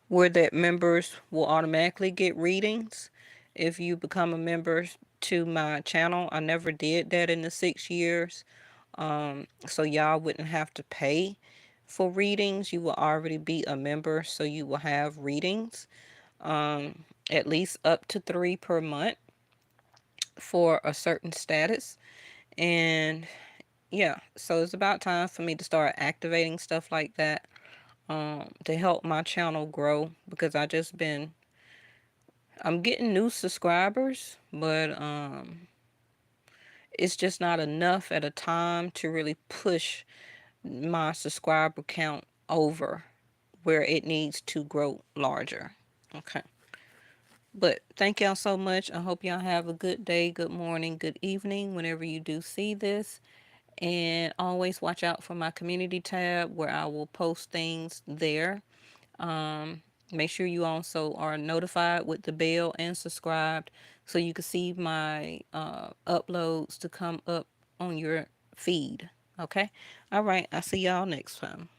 where that members will automatically get readings if you become a member to my channel. I never did that in the 6 years. So y'all wouldn't have to pay for readings. You will already be a member, so you will have readings, at least up to 3 per month for a certain status. And yeah, so it's about time for me to start activating stuff like that, to help my channel grow, because I'm getting new subscribers, but it's just not enough at a time to really push my subscriber count over where it needs to grow larger. Okay. But thank y'all so much. I hope y'all have a good day, good morning, good evening whenever you do see this. And always watch out for my community tab where I will post things there. Um, Make sure you also are notified with the bell and subscribed so you can see my uploads to come up on your feed. Okay? All right. I'll see y'all next time.